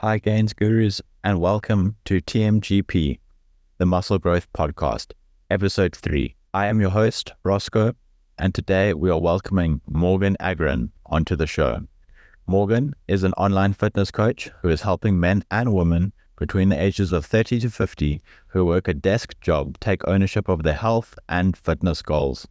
Hi, Gains Gurus, and welcome to TMGP, the Muscle Growth Podcast, Episode 3. I am your host, Roscoe, and today we are welcoming Morgan Agran onto the show. Morgan is an online fitness coach who is helping men and women between the ages of 30 to 50 who work a desk job take ownership of their health and fitness goals.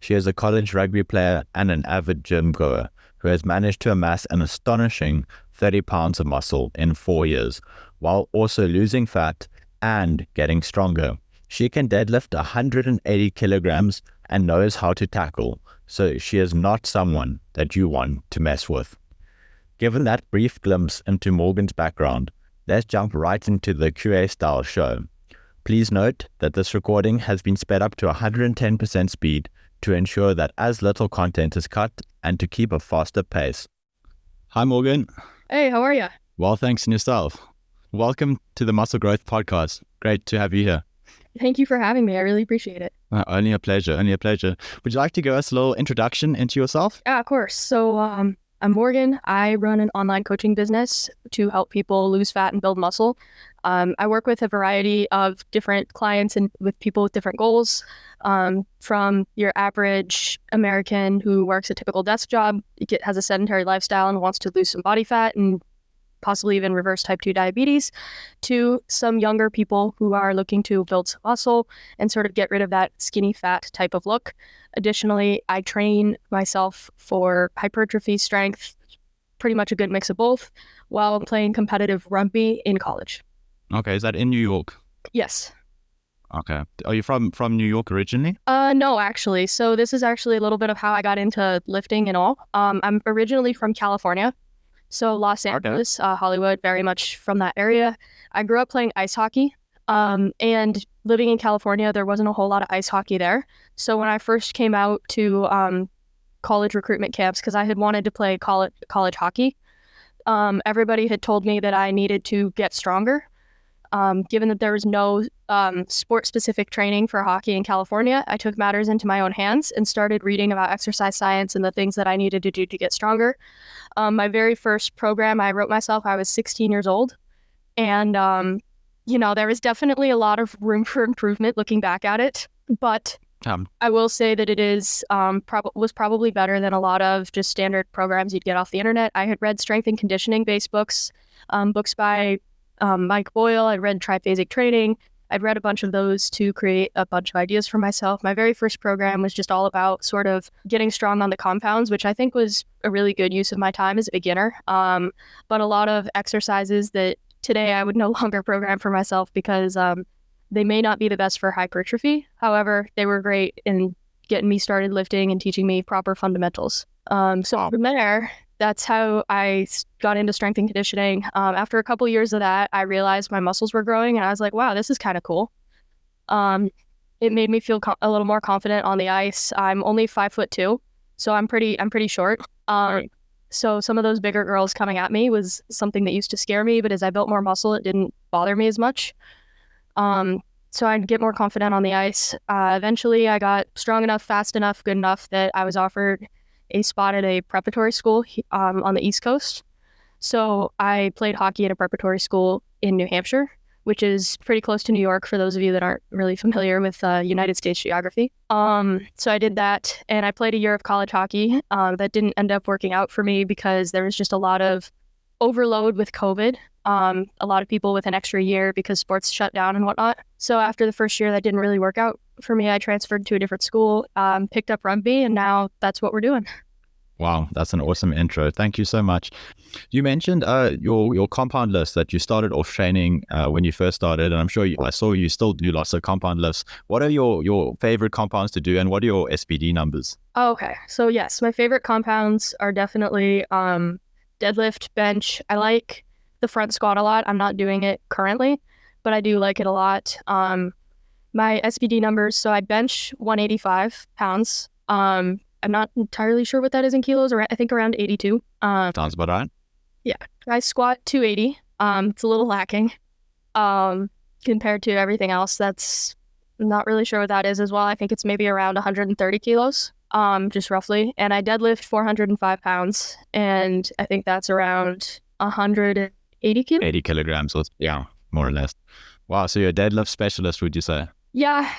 She is a college rugby player and an avid gym goer who has managed to amass an astonishing 30 pounds of muscle in 4 years, while also losing fat and getting stronger. She can deadlift 180 kilograms and knows how to tackle, so she is not someone that you want to mess with. Given that brief glimpse into Morgan's background, let's jump right into the QA style show. Please note that this recording has been sped up to 110% speed to ensure that as little content is cut and to keep a faster pace. Hi, Morgan. Hey, how are you? Well, thanks, and yourself. Welcome to the Muscle Growth Podcast. Great to have you here. Thank you for having me. I really appreciate it. Only a pleasure. Would you like to give us a little introduction into yourself? Yeah, of course. So I'm Morgan. I run an online coaching business to help people lose fat and build muscle. I work with a variety of different clients and with people with different goals, from your average American who works a typical desk job, has a sedentary lifestyle and wants to lose some body fat and possibly even reverse type 2 diabetes, to some younger people who are looking to build some muscle and sort of get rid of that skinny fat type of look. Additionally, I train myself for hypertrophy, strength, pretty much a good mix of both, while playing competitive rugby in college. Okay, is that in New York? Yes. Okay. Are you from New York originally? No, actually. So this is actually a little bit of how I got into lifting and all. I'm originally from California. So Los Angeles, Hollywood, very much from that area. I grew up playing ice hockey, and living in California, there wasn't a whole lot of ice hockey there. So when I first came out to college recruitment camps, because I had wanted to play college hockey, everybody had told me that I needed to get stronger. Given that there was no sport-specific training for hockey in California, I took matters into my own hands and started reading about exercise science and the things that I needed to do to get stronger. My very first program I wrote myself, I was 16 years old. And, there was definitely a lot of room for improvement looking back at it. But I will say that it was probably better than a lot of just standard programs you'd get off the internet. I had read strength and conditioning-based books by Mike Boyle. I read Triphasic Training. I'd read a bunch of those to create a bunch of ideas for myself. My very first program was just all about sort of getting strong on the compounds, which I think was a really good use of my time as a beginner. But a lot of exercises that today I would no longer program for myself because they may not be the best for hypertrophy. However, they were great in getting me started lifting and teaching me proper fundamentals. From there, that's how I got into strength and conditioning. After a couple years of that, I realized my muscles were growing, and I was like, wow, this is kind of cool. It made me feel a little more confident on the ice. I'm only 5'2", so I'm pretty short. So some of those bigger girls coming at me was something that used to scare me, but as I built more muscle, it didn't bother me as much. So I'd get more confident on the ice. Eventually, I got strong enough, fast enough, good enough that I was offered a spot at a preparatory school on the East Coast. So I played hockey at a preparatory school in New Hampshire, which is pretty close to New York for those of you that aren't really familiar with United States geography. So I did that, and I played a year of college hockey. That didn't end up working out for me because there was just a lot of overload with COVID. A lot of people with an extra year because sports shut down and whatnot. So after the first year, that didn't really work out for me. I transferred to a different school, picked up rugby, and now that's what we're doing. Wow, that's an awesome intro. Thank you so much. You mentioned your compound lifts that you started off training when you first started, and I'm sure I saw you still do lots of compound lifts. What are your favorite compounds to do, and what are your SBD numbers? Okay, so yes, my favorite compounds are definitely deadlift, bench. I like the front squat a lot. I'm not doing it currently, but I do like it a lot. My SBD numbers, so I bench 185 pounds. I'm not entirely sure what that is in kilos, or I think around 82. Sounds about right. Yeah. I squat 280. It's a little lacking compared to everything else. That's not really sure what that is as well. I think it's maybe around 130 kilos, just roughly. And I deadlift 405 pounds, and I think that's around 180 80 kilos. 80 kilograms, or yeah, more or less. Wow, so you're a deadlift specialist, would you say? Yeah,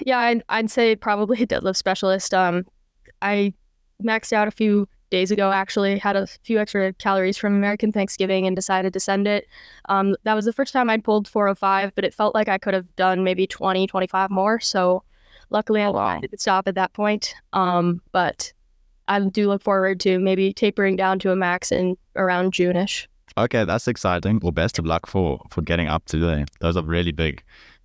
I'd say probably a deadlift specialist. I maxed out a few days ago, actually, had a few extra calories from American Thanksgiving and decided to send it. That was the first time I'd pulled 405, but it felt like I could have done maybe 20, 25 more. So luckily I didn't stop at that point. But I do look forward to maybe tapering down to a max in around June-ish. Okay, that's exciting. Well, best of luck for getting up to there. Those are really big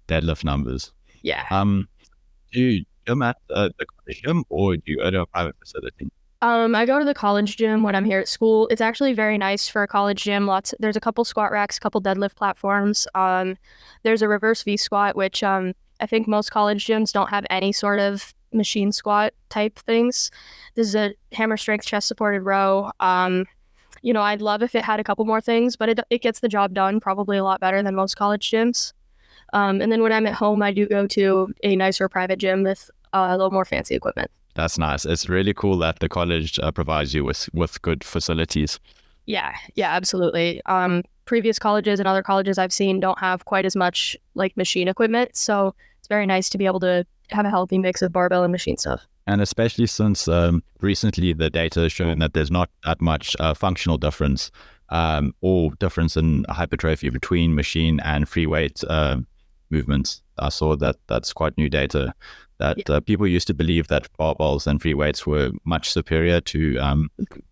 deadlift numbers. Yeah. Do you gym at the college gym, or do you go to a private facility? I go to the college gym when I'm here at school. It's actually very nice for a college gym. There's a couple squat racks, a couple deadlift platforms. There's a reverse V squat, which I think most college gyms don't have any sort of machine squat type things. This is a hammer strength chest supported row. I'd love if it had a couple more things, but it gets the job done probably a lot better than most college gyms. And then when I'm at home, I do go to a nicer private gym with a little more fancy equipment. That's nice. It's really cool that the college provides you with good facilities. Yeah, absolutely. Previous colleges and other colleges I've seen don't have quite as much like machine equipment. So it's very nice to be able to have a healthy mix of barbell and machine stuff. And especially since recently the data has shown that there's not that much functional difference or difference in hypertrophy between machine and free weight movements. I saw that that's quite new data that people used to believe that barbells and free weights were much superior to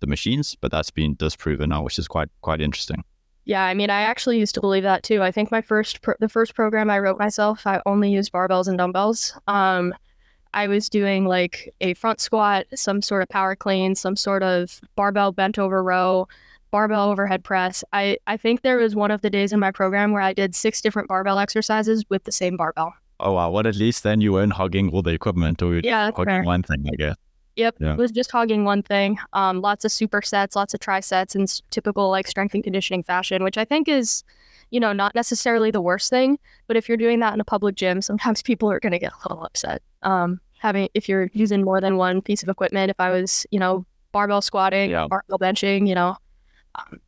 the machines, but that's been disproven now, which is quite interesting. Yeah, I mean, I actually used to believe that too. I think the first program I wrote myself, I only used barbells and dumbbells. I was doing like a front squat, some sort of power clean, some sort of barbell bent over row, barbell overhead press. I think there was one of the days in my program where I did 6 different barbell exercises with the same barbell. Oh, wow. Well, at least then you weren't hogging all the equipment, or hogging fair. one thing, I guess. Yep, yeah. It was just hogging one thing. Lots of supersets, lots of trisets in typical like strength and conditioning fashion, which I think is, not necessarily the worst thing. But if you're doing that in a public gym, sometimes people are going to get a little upset. If you're using more than one piece of equipment, if I was, barbell squatting, barbell benching,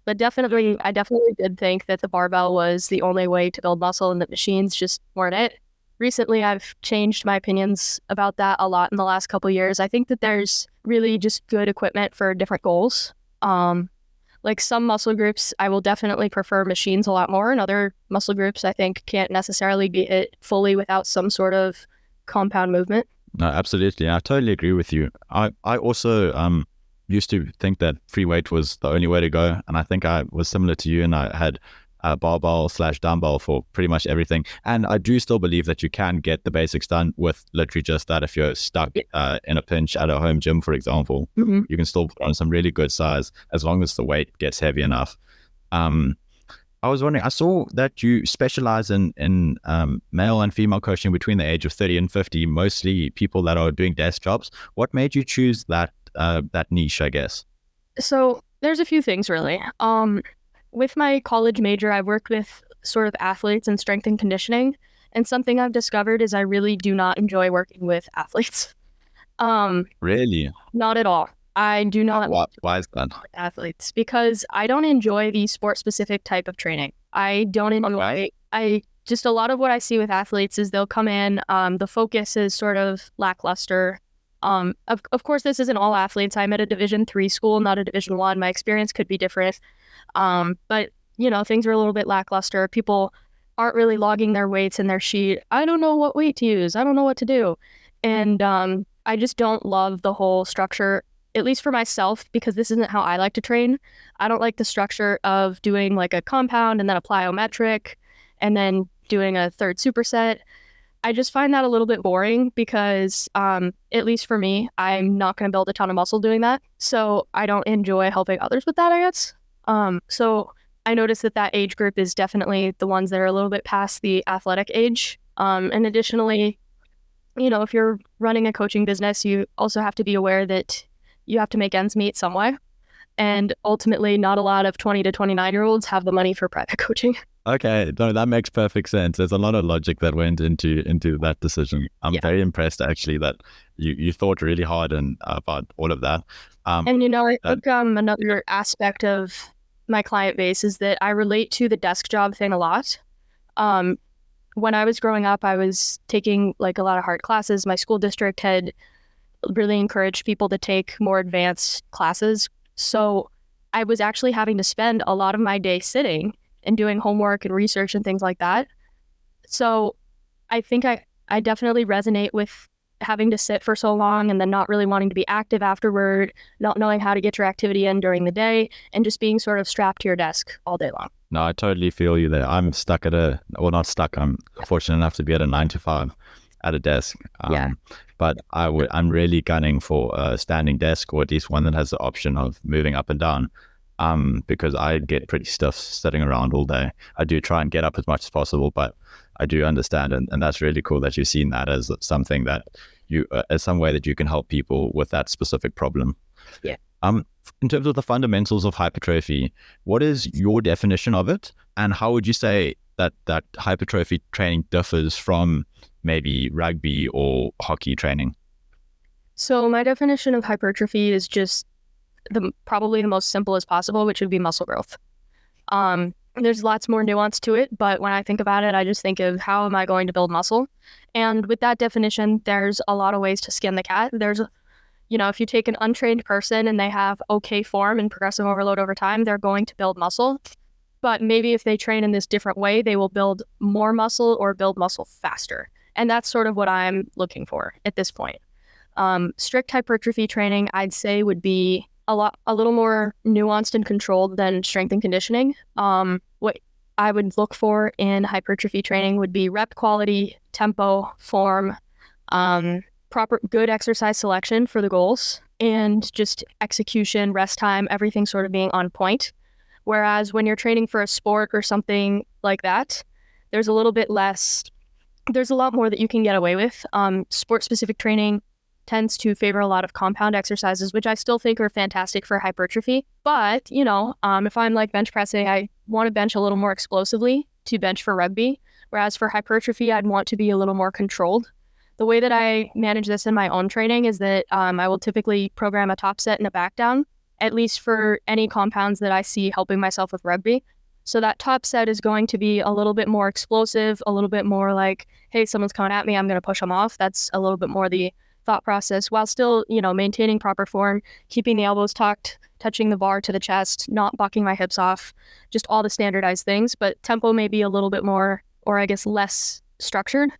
but I definitely did think that the barbell was the only way to build muscle and that machines just weren't it. Recently, I've changed my opinions about that a lot in the last couple of years. I think that there's really just good equipment for different goals. Like some muscle groups, I will definitely prefer machines a lot more, and other muscle groups I think can't necessarily be hit fully without some sort of compound movement. No, absolutely. I totally agree with you. I also used to think that free weight was the only way to go, and I think I was similar to you, and I had a barbell/dumbbell for pretty much everything. And I do still believe that you can get the basics done with literally just that. If you're stuck in a pinch at a home gym, for example, you can still put on some really good size as long as the weight gets heavy enough. I was wondering, I saw that you specialize in male and female coaching between the age of 30 and 50, mostly people that are doing desk jobs. What made you choose that niche, I guess? So there's a few things really. With my college major, I've worked with sort of athletes in strength and conditioning. And something I've discovered is I really do not enjoy working with athletes. Really? Not at all. I do not. Why is that? Athletes, because I don't enjoy the sport-specific type of training. I don't enjoy. Just a lot of what I see with athletes is they'll come in. The focus is sort of lackluster. Of course, this isn't all athletes. I'm at a Division III school, not a Division I. My experience could be different. But things are a little bit lackluster. People aren't really logging their weights in their sheet. I don't know what weight to use. I don't know what to do. And I just don't love the whole structure, at least for myself, because this isn't how I like to train. I don't like the structure of doing like a compound and then a plyometric and then doing a third superset. I just find that a little bit boring because, at least for me, I'm not going to build a ton of muscle doing that. So I don't enjoy helping others with that, I guess. So I noticed that age group is definitely the ones that are a little bit past the athletic age. And additionally, if you're running a coaching business, you also have to be aware that you have to make ends meet some way. And ultimately, not a lot of 20 to 29-year-olds have the money for private coaching. Okay, no, that makes perfect sense. There's a lot of logic that went into that decision. I'm very impressed, actually, that you thought really hard about all of that. And I think another aspect of my client base is that I relate to the desk job thing a lot. When I was growing up, I was taking like a lot of hard classes. My school district had really encouraged people to take more advanced classes. So I was actually having to spend a lot of my day sitting and doing homework and research and things like that. So I think I definitely resonate with having to sit for so long and then not really wanting to be active afterward, not knowing how to get your activity in during the day, and just being sort of strapped to your desk all day long. No, I totally feel you there. I'm stuck not stuck. I'm fortunate enough to be at a 9 to 5 at a desk. But I'm really gunning for a standing desk, or at least one that has the option of moving up and down. Because I get pretty stiff sitting around all day. I do try and get up as much as possible, but I do understand, and that's really cool that you've seen that as something that as some way that you can help people with that specific problem. Yeah. In terms of the fundamentals of hypertrophy, what is your definition of it, and how would you say that hypertrophy training differs from maybe rugby or hockey training? So my definition of hypertrophy is just probably the most simplest possible, which would be muscle growth. There's lots more nuance to it, but when I think about it, I just think of how am I going to build muscle? And with that definition, there's a lot of ways to skin the cat. There's, if you take an untrained person and they have okay form and progressive overload over time, they're going to build muscle. But maybe if they train in this different way, they will build more muscle or build muscle faster. And that's sort of what I'm looking for at this point. Strict hypertrophy training, I'd say, would be a little more nuanced and controlled than strength and conditioning. What I would look for in hypertrophy training would be rep quality, tempo, form, proper good exercise selection for the goals, and just execution, rest time, everything sort of being on point. Whereas when you're training for a sport or something like that, there's a little bit less, there's a lot more that you can get away with. Sport-specific training tends to favor a lot of compound exercises, which I still think are fantastic for hypertrophy. But, if I'm like bench pressing, I want to bench a little more explosively to bench for rugby. Whereas for hypertrophy, I'd want to be a little more controlled. The way that I manage this in my own training is that I will typically program a top set and a back down, at least for any compounds that I see helping myself with rugby. So that top set is going to be a little bit more explosive, a little bit more like, hey, someone's coming at me, I'm going to push them off. That's a little bit more the thought process, while still, maintaining proper form, keeping the elbows tucked, touching the bar to the chest, not bucking my hips off, just all the standardized things. But tempo may be a little bit more, or I guess less structured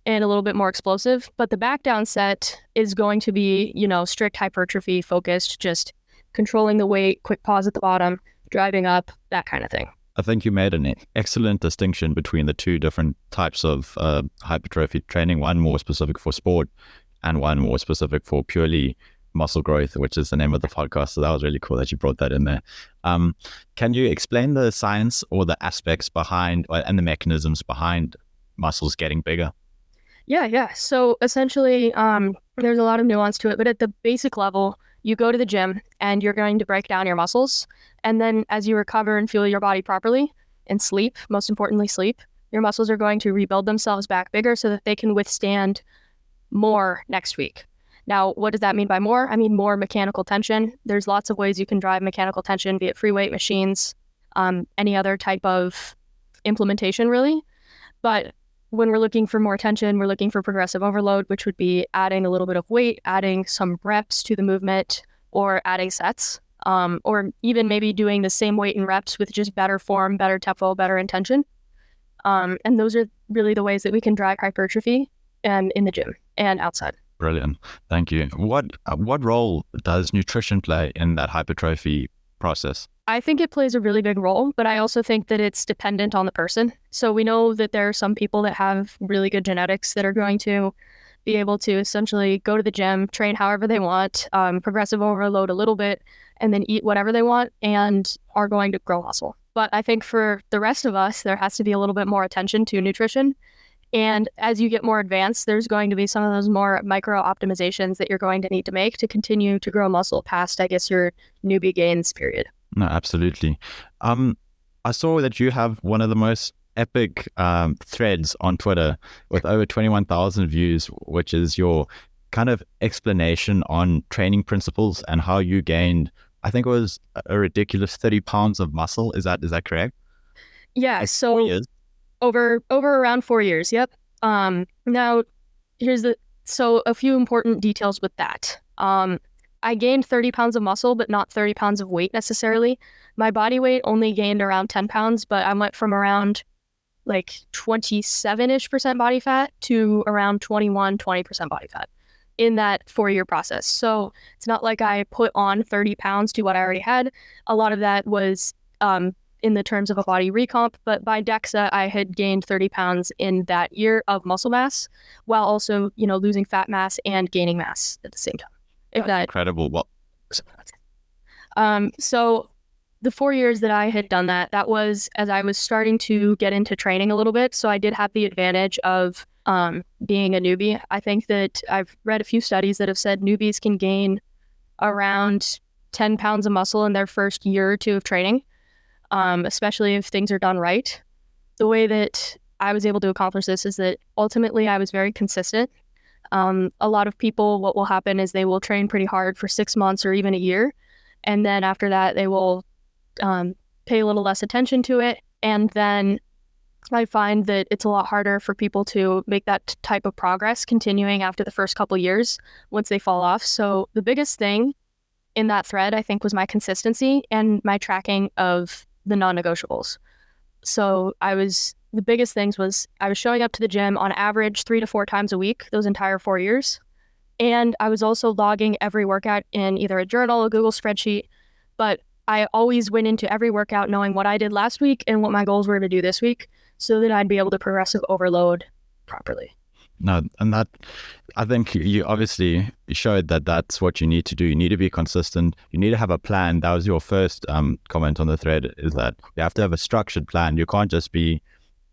and a little bit more explosive. But the back down set is going to be, strict hypertrophy focused, just controlling the weight, quick pause at the bottom, driving up, that kind of thing. I think you made an excellent distinction between the two different types of hypertrophy training, one more specific for sport and one more specific for purely muscle growth, which is the name of the podcast. So that was really cool that you brought that in there. Can you explain the science or the aspects behind and the mechanisms behind muscles getting bigger? Yeah. So essentially, there's a lot of nuance to it, but at the basic level, you go to the gym and you're going to break down your muscles. And then as you recover and fuel your body properly and sleep, most importantly, sleep, your muscles are going to rebuild themselves back bigger so that they can withstand more next week. Now, what does that mean by more? I mean more mechanical tension. There's lots of ways you can drive mechanical tension, be it free weight machines, any other type of implementation really. But when we're looking for more tension, we're looking for progressive overload, which would be adding a little bit of weight, adding some reps to the movement, or adding sets, or even maybe doing the same weight and reps with just better form, better tempo, better intention. And those are really the ways that we can drive hypertrophy and in the gym and outside. Brilliant. Thank you. What role does nutrition play in that hypertrophy process? I think it plays a really big role, but I also think that it's dependent on the person. So we know that there are some people that have really good genetics that are going to be able to essentially go to the gym, train however they want, progressive overload a little bit, and then eat whatever they want and are going to grow muscle. But I think for the rest of us, there has to be a little bit more attention to nutrition. And as you get more advanced, there's going to be some of those more micro optimizations that you're going to need to make to continue to grow muscle past, I guess, your newbie gains period. No, absolutely. I saw that you have one of the most epic threads on Twitter with over 21,000 views, which is your kind of explanation on training principles and how you gained I think it was a ridiculous 30 pounds of muscle. Is that correct? Yeah. Like 4 So years. over around 4 years. Yep. Now here's so a few important details with that. I gained 30 pounds of muscle, but not 30 pounds of weight necessarily. My body weight only gained around 10 pounds, but I went from around like 27-ish% body fat to around 20% body fat in that 4-year process. So it's not like I put on 30 pounds to what I already had. A lot of that was in the terms of a body recomp, but by DEXA, I had gained 30 pounds in that year of muscle mass while also, losing fat mass and gaining mass at the same time. If that Incredible. Well, so the 4 years that I had done that was as I was starting to get into training a little bit. So I did have the advantage of being a newbie. I think that I've read a few studies that have said newbies can gain around 10 pounds of muscle in their first year or two of training, especially if things are done right. The way that I was able to accomplish this is that ultimately I was very consistent. A lot of people, what will happen is they will train pretty hard for 6 months or even a year. And then after that, they will pay a little less attention to it. And then I find that it's a lot harder for people to make that type of progress continuing after the first couple years once they fall off. So the biggest thing in that thread, I think, was my consistency and my tracking of the non-negotiables. So the biggest things was I was showing up to the gym on average 3 to 4 times a week, those entire 4 years. And I was also logging every workout in either a journal, a Google spreadsheet, but I always went into every workout knowing what I did last week and what my goals were to do this week so that I'd be able to progressive overload properly. No, and that, I think you obviously showed that that's what you need to do. You need to be consistent. You need to have a plan. That was your first comment on the thread, is that you have to have a structured plan. You can't just be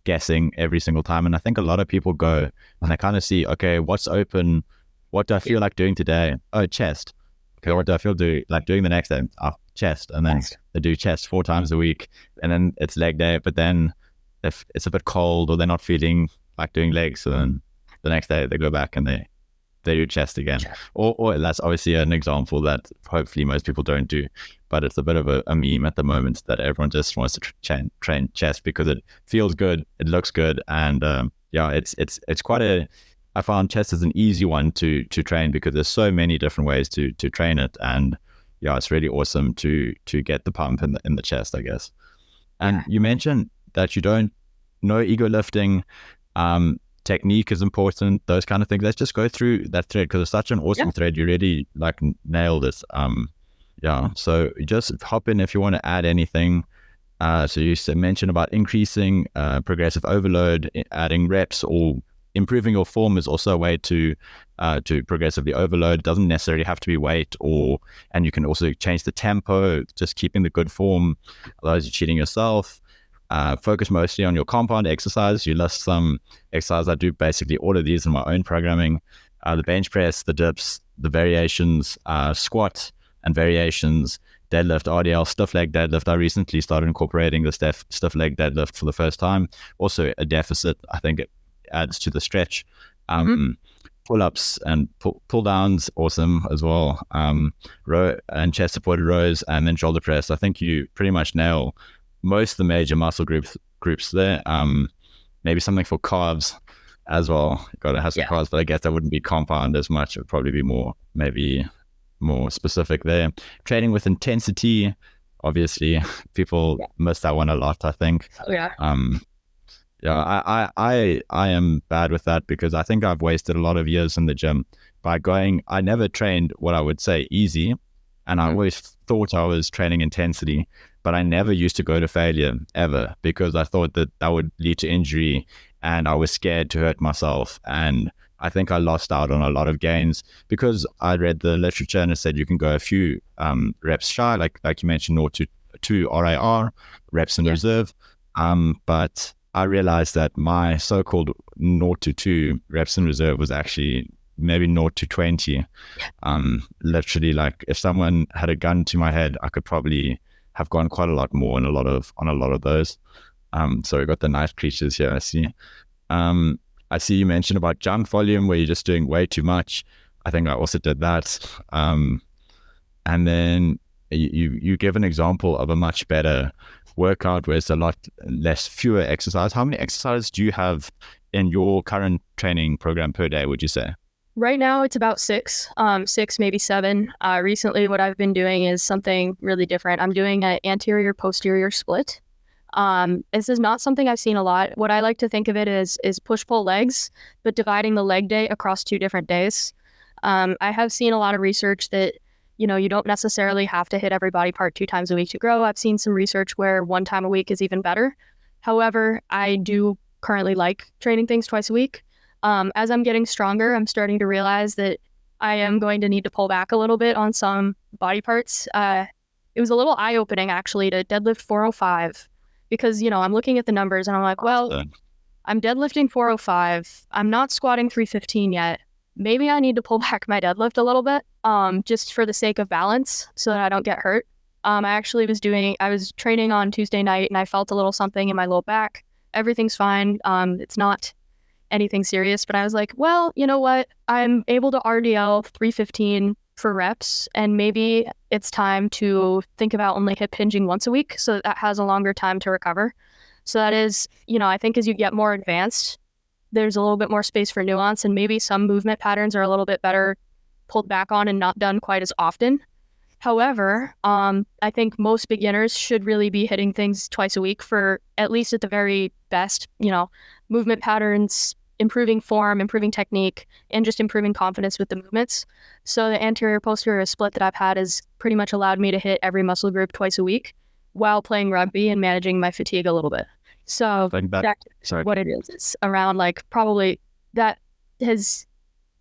guessing every single time. And I think a lot of people go and they kind of see, okay, what's open? What do I feel like doing today? Oh, chest. Okay, what do I feel like doing the next day? Oh, chest. And then they do chest 4 times a week. And then it's leg day. But then if it's a bit cold or they're not feeling like doing legs, so then the next day they go back and they do chest again. Or that's obviously an example that hopefully most people don't do. But it's a bit of a meme at the moment that everyone just wants to train chest because it feels good, it looks good. And it's quite I found chest is an easy one to train because there's so many different ways to train it, and it's really awesome to get the pump in the chest, I guess. And you mentioned that you don't know ego lifting, technique is important, those kind of things. Let's just go through that thread because it's such an awesome thread. You really nailed it. So just hop in if you want to add anything. So you mentioned about increasing progressive overload, adding reps, or improving your form is also a way to progressively overload. It doesn't necessarily have to be weight, and you can also change the tempo, just keeping the good form. Otherwise you're cheating yourself. Focus mostly on your compound exercise. You list some exercises. I do basically all of these in my own programming. The bench press, the dips, the variations, squat and variations, deadlift, RDL, stiff leg deadlift. I recently started incorporating the stiff leg deadlift for the first time. Also a deficit. I think it adds to the stretch. Pull-ups and pull-downs, awesome as well. Row and chest supported rows, and then shoulder press. I think you pretty much nail most of the major muscle groups there. Maybe something for calves as well. Got to have some calves, but I guess that wouldn't be compound as much. It would probably be more specific there. Training with intensity, obviously, people miss that one a lot, I think. I am bad with that because I think I've wasted a lot of years in the gym by I never trained what I would say easy, and I always thought I was training intensity, but I never used to go to failure ever because I thought that would lead to injury, and I was scared to hurt myself. And I think I lost out on a lot of gains because I read the literature and it said you can go a few reps shy, like you mentioned, 0 to 2 RIR, reps in reserve. But I realized that my so-called 0 to 2 reps in reserve was actually maybe 0 to 20. Literally, like if someone had a gun to my head, I could probably have gone quite a lot more on a lot of those. So we got the nice creatures here. I see you mentioned about jump volume where you're just doing way too much. I think I also did that. And then you give an example of a much better workout where it's a lot fewer exercise. How many exercises do you have in your current training program per day, would you say? Right now, it's about six, maybe seven. Recently, what I've been doing is something really different. I'm doing an anterior-posterior split. This is not something I've seen a lot. What I like to think of it is push-pull legs, but dividing the leg day across 2 different days. I have seen a lot of research that, you don't necessarily have to hit every body part 2 times a week to grow. I've seen some research where 1 time a week is even better. However, I do currently like training things twice a week. As I'm getting stronger, I'm starting to realize that I am going to need to pull back a little bit on some body parts. It was a little eye-opening, actually, to deadlift 405 because, I'm looking at the numbers and I'm like, well, I'm deadlifting 405. I'm not squatting 315 yet. Maybe I need to pull back my deadlift a little bit, just for the sake of balance so that I don't get hurt. I was training on Tuesday night and I felt a little something in my low back. Everything's fine. It's not anything serious, but I was like, well, you know what? I'm able to RDL 315 for reps, and maybe it's time to think about only hip hinging once a week so that has a longer time to recover. So that is, I think as you get more advanced, there's a little bit more space for nuance, and maybe some movement patterns are a little bit better pulled back on and not done quite as often. However, I think most beginners should really be hitting things twice a week for at least at the very best, movement patterns, improving form, improving technique, and just improving confidence with the movements. So the anterior-posterior split that I've had has pretty much allowed me to hit every muscle group twice a week while playing rugby and managing my fatigue a little bit. So that's what it is. It's around probably that has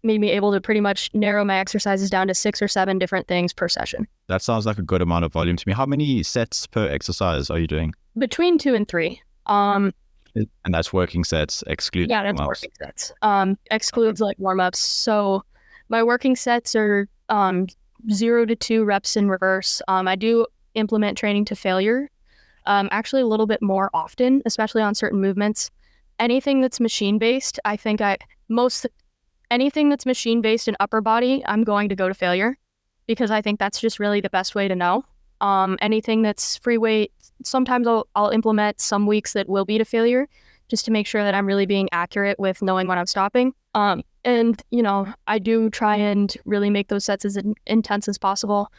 made me able to pretty much narrow my exercises down to 6 or 7 different things per session. That sounds like a good amount of volume to me. How many sets per exercise are you doing? Between 2 and 3. And that's working sets, excluding warm-ups. Working sets. Excludes warm-ups. So my working sets are 0 to 2 reps in reverse. I do implement training to failure, actually a little bit more often, especially on certain movements. Anything that's machine-based, anything that's machine-based in upper body, I'm going to go to failure because I think that's just really the best way to know. Anything that's free weight, sometimes I'll implement some weeks that will be to failure just to make sure that I'm really being accurate with knowing when I'm stopping. And, I do try and really make those sets as intense as possible.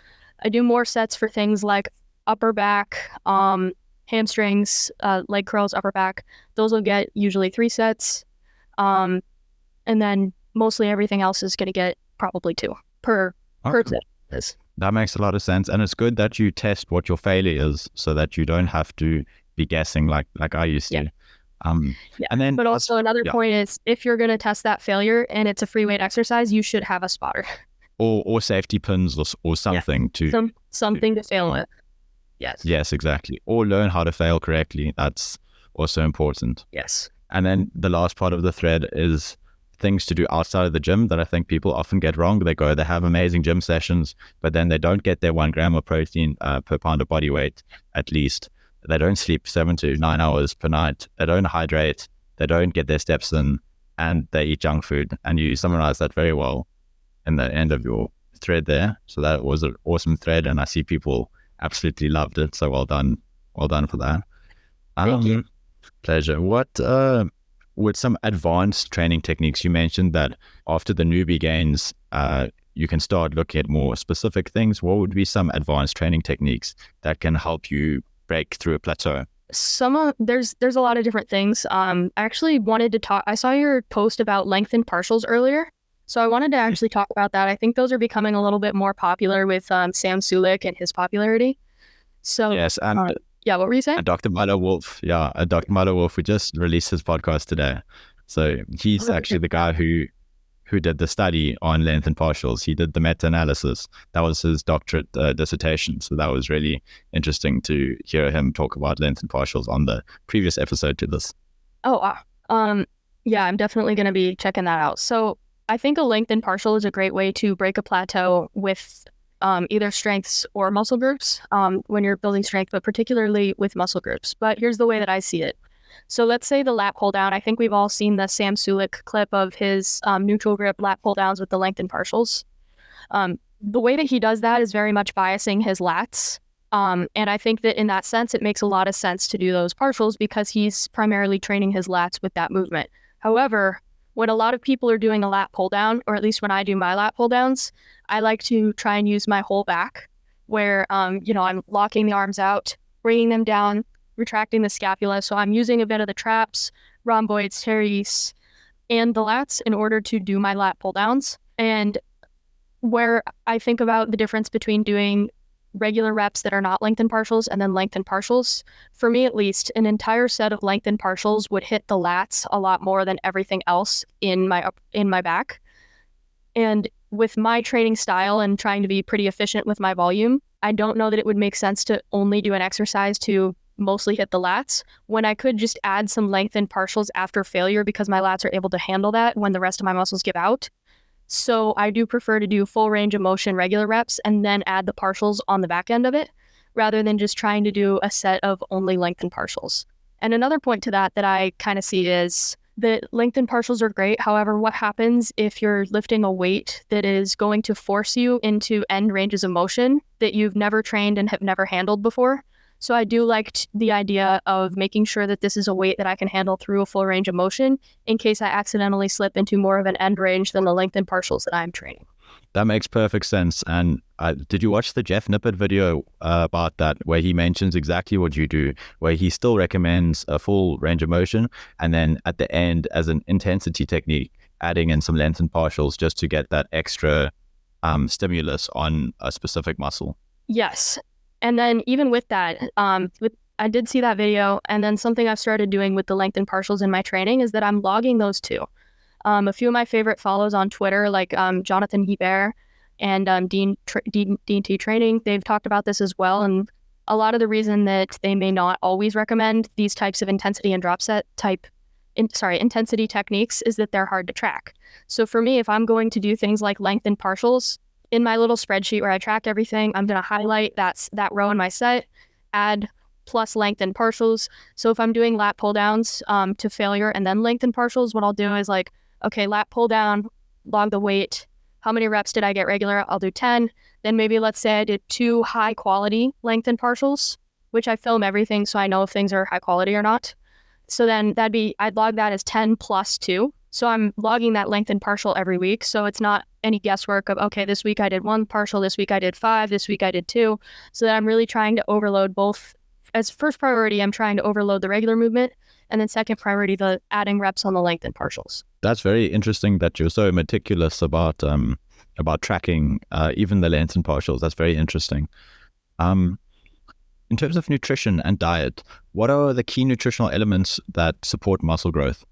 I do more sets for things like upper back, hamstrings, leg curls, upper back. Those will get usually 3 sets. And then mostly everything else is going to get probably 2 per set. That makes a lot of sense. And it's good that you test what your failure is so that you don't have to be guessing like I used to. And then, but also another point is if you're going to test that failure and it's a free weight exercise, you should have a spotter. Or safety pins or something something to fail with. Yes, exactly. Or learn how to fail correctly. That's also important. Yes. And then the last part of the thread is things to do outside of the gym that I think people often get wrong. They have amazing gym sessions, but then they don't get their 1 gram of protein per pound of body weight, at least. They don't sleep 7 to 9 hours per night. They don't hydrate. They don't get their steps in, and they eat junk food. And you summarize that very well in the end of your thread there. So that was an awesome thread, and I see people absolutely loved it. So well done for that. Thank you. Pleasure. What with some advanced training techniques, you mentioned that after the newbie gains, you can start looking at more specific things. What would be some advanced training techniques that can help you break through a plateau? There's a lot of different things. I actually wanted to talk. I saw your post about lengthened partials earlier, so I wanted to actually talk about that. I think those are becoming a little bit more popular with Sam Sulik and his popularity. So yes, and what were you saying? Dr. Milo Wolf. Dr. Milo Wolf, we just released his podcast today. So he's actually the guy who did the study on lengthened partials. He did the meta-analysis. That was his doctorate dissertation. So that was really interesting to hear him talk about lengthened partials on the previous episode to this. Oh, wow. Yeah, I'm definitely going to be checking that out. So I think a lengthened partial is a great way to break a plateau with either strengths or muscle groups when you're building strength, but particularly with muscle groups. But here's the way that I see it. So let's say the lat pull down. I think we've all seen the Sam Sulik clip of his neutral grip lat pull downs with the lengthened partials. the way that he does that is very much biasing his lats. And I think that in that sense, it makes a lot of sense to do those partials because he's primarily training his lats with that movement. However, when a lot of people are doing a lat pull down, or at least when I do my lat pull downs, I like to try and use my whole back where, I'm locking the arms out, bringing them down, retracting the scapula. So I'm using a bit of the traps, rhomboids, teres, and the lats in order to do my lat pull downs. And where I think about the difference between doing regular reps that are not lengthened partials and then lengthened partials, for me at least, an entire set of lengthened partials would hit the lats a lot more than everything else in my back. And with my training style and trying to be pretty efficient with my volume, I don't know that it would make sense to only do an exercise to mostly hit the lats when I could just add some lengthened partials after failure because my lats are able to handle that when the rest of my muscles give out. So I do prefer to do full range of motion regular reps and then add the partials on the back end of it rather than just trying to do a set of only lengthened partials. And another point to that I kind of see is that lengthened partials are great. However, what happens if you're lifting a weight that is going to force you into end ranges of motion that you've never trained and have never handled before? So I do like the idea of making sure that this is a weight that I can handle through a full range of motion in case I accidentally slip into more of an end range than the lengthened partials that I'm training. That makes perfect sense. And did you watch the Jeff Nippert video about that, where he mentions exactly what you do, where he still recommends a full range of motion, and then at the end, as an intensity technique, adding in some lengthened partials just to get that extra stimulus on a specific muscle? Yes. And then even with that, I did see that video, and then something I've started doing with the lengthened partials in my training is that I'm logging those too. A few of my favorite follows on Twitter, like Jonathan Hebert and Dean T Training, they've talked about this as well. And a lot of the reason that they may not always recommend these types of intensity and drop set intensity techniques is that they're hard to track. So for me, if I'm going to do things like lengthened partials, in my little spreadsheet where I track everything, I'm going to highlight that row in my set, add plus lengthened partials. So if I'm doing lat pull downs to failure and then lengthened partials, what I'll do is like, okay, lat pull down, log the weight. How many reps did I get regular? I'll do 10. Then maybe let's say I did 2 high quality lengthened partials, which I film everything so I know if things are high quality or not. So then I'd log that as 10 plus 2. So I'm logging that lengthened partial every week. So it's not any guesswork of, okay, this week I did 1 partial, this week I did 5, this week I did 2. So that I'm really trying to overload both. As first priority, I'm trying to overload the regular movement. And then second priority, the adding reps on the lengthened partials. That's very interesting that you're so meticulous about tracking even the lengthened partials. That's very interesting. In terms of nutrition and diet, what are the key nutritional elements that support muscle growth?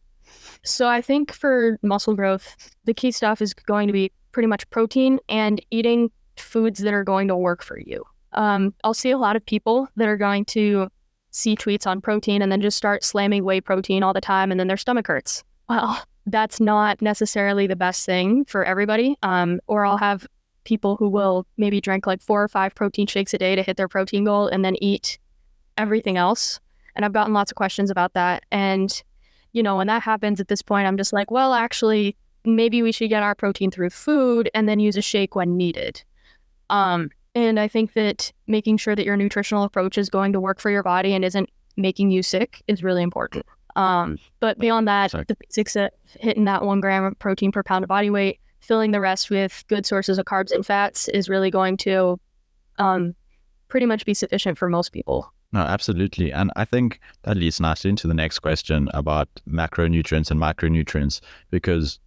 So I think for muscle growth, the key stuff is going to be pretty much protein and eating foods that are going to work for you. I'll see a lot of people that are going to see tweets on protein and then just start slamming whey protein all the time and then their stomach hurts. Well, that's not necessarily the best thing for everybody. Or I'll have people who will maybe drink like 4 or 5 protein shakes a day to hit their protein goal and then eat everything else. And I've gotten lots of questions about that. And when that happens at this point, I'm just like, well, actually, maybe we should get our protein through food and then use a shake when needed. And I think that making sure that your nutritional approach is going to work for your body and isn't making you sick is really important. But beyond that, the basics of hitting that 1 gram of protein per pound of body weight, filling the rest with good sources of carbs and fats is really going to pretty much be sufficient for most people. No, absolutely. And I think that leads nicely into the next question about macronutrients and micronutrients, because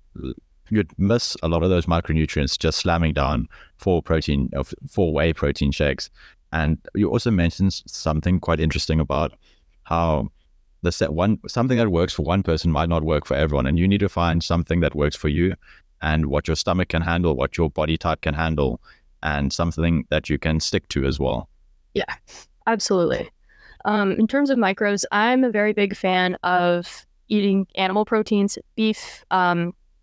you'd miss a lot of those micronutrients just slamming down 4 whey protein shakes. And you also mentioned something quite interesting about how something that works for one person might not work for everyone. And you need to find something that works for you and what your stomach can handle, what your body type can handle, and something that you can stick to as well. Yeah, absolutely. In terms of macros, I'm a very big fan of eating animal proteins, beef,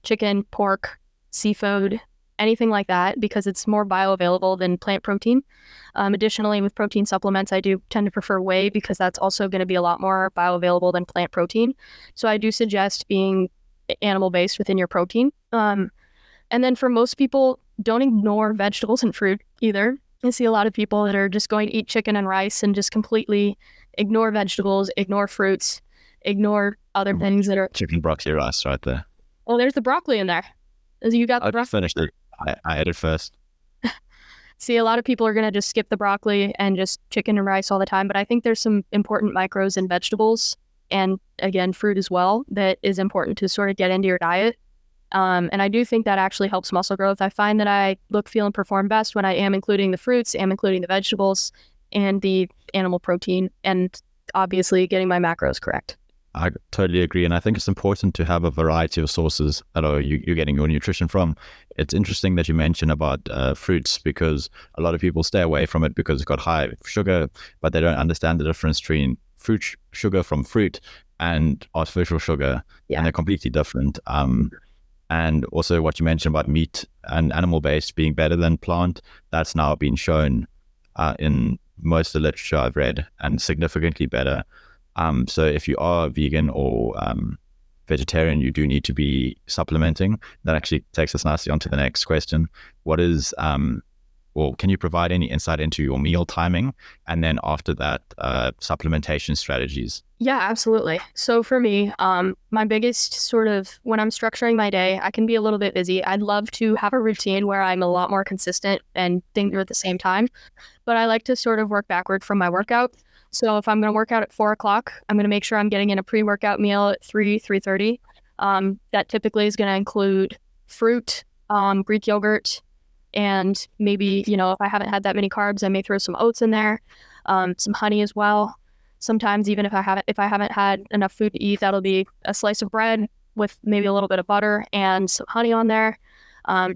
chicken, pork, seafood, anything like that, because it's more bioavailable than plant protein. Additionally, with protein supplements, I do tend to prefer whey because that's also going to be a lot more bioavailable than plant protein. So I do suggest being animal-based within your protein. And then for most people, don't ignore vegetables and fruit either. I see a lot of people that are just going to eat chicken and rice and just completely ignore vegetables, ignore fruits, ignore other things that are... Chicken, broccoli, rice right there. Oh, there's the broccoli in there. You got the broccoli. I finished it. I ate it first. See, a lot of people are going to just skip the broccoli and just chicken and rice all the time. But I think there's some important micros in vegetables and, again, fruit as well that is important to sort of get into your diet. And I do think that actually helps muscle growth. I find that I look, feel, and perform best when I am including the fruits, am including the vegetables, and the animal protein, and obviously getting my macros correct. I totally agree. And I think it's important to have a variety of sources that you're getting your nutrition from. It's interesting that you mentioned about fruits, because a lot of people stay away from it because it's got high sugar, but they don't understand the difference between fruit sugar from fruit and artificial sugar. Yeah. And they're completely different. And also what you mentioned about meat and animal-based being better than plant, that's now been shown in most of the literature I've read, and significantly better. So if you are vegan or vegetarian, you do need to be supplementing. That actually takes us nicely onto the next question. What is, can you provide any insight into your meal timing? And then after that, supplementation strategies? Yeah, absolutely. So for me, my biggest sort of, when I'm structuring my day, I can be a little bit busy. I'd love to have a routine where I'm a lot more consistent and things are at the same time. But I like to sort of work backward from my workout. So if I'm going to work out at 4 o'clock, I'm going to make sure I'm getting in a pre-workout meal at 3:30. That typically is going to include fruit, Greek yogurt, and maybe, if I haven't had that many carbs, I may throw some oats in there, some honey as well. Sometimes even if I haven't had enough food to eat, that'll be a slice of bread with maybe a little bit of butter and some honey on there,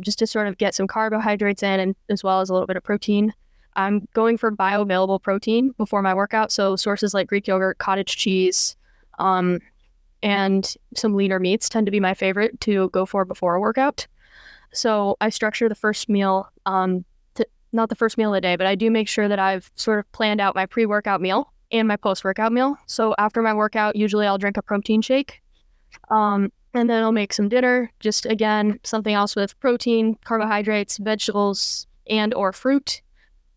just to sort of get some carbohydrates in, and as well as a little bit of protein. I'm going for bioavailable protein before my workout. So sources like Greek yogurt, cottage cheese, and some leaner meats tend to be my favorite to go for before a workout. So I structure the first meal, not the first meal of the day, but I do make sure that I've sort of planned out my pre-workout meal and my post-workout meal. So after my workout, usually I'll drink a protein shake, and then I'll make some dinner. Just, again, something else with protein, carbohydrates, vegetables, and or fruit.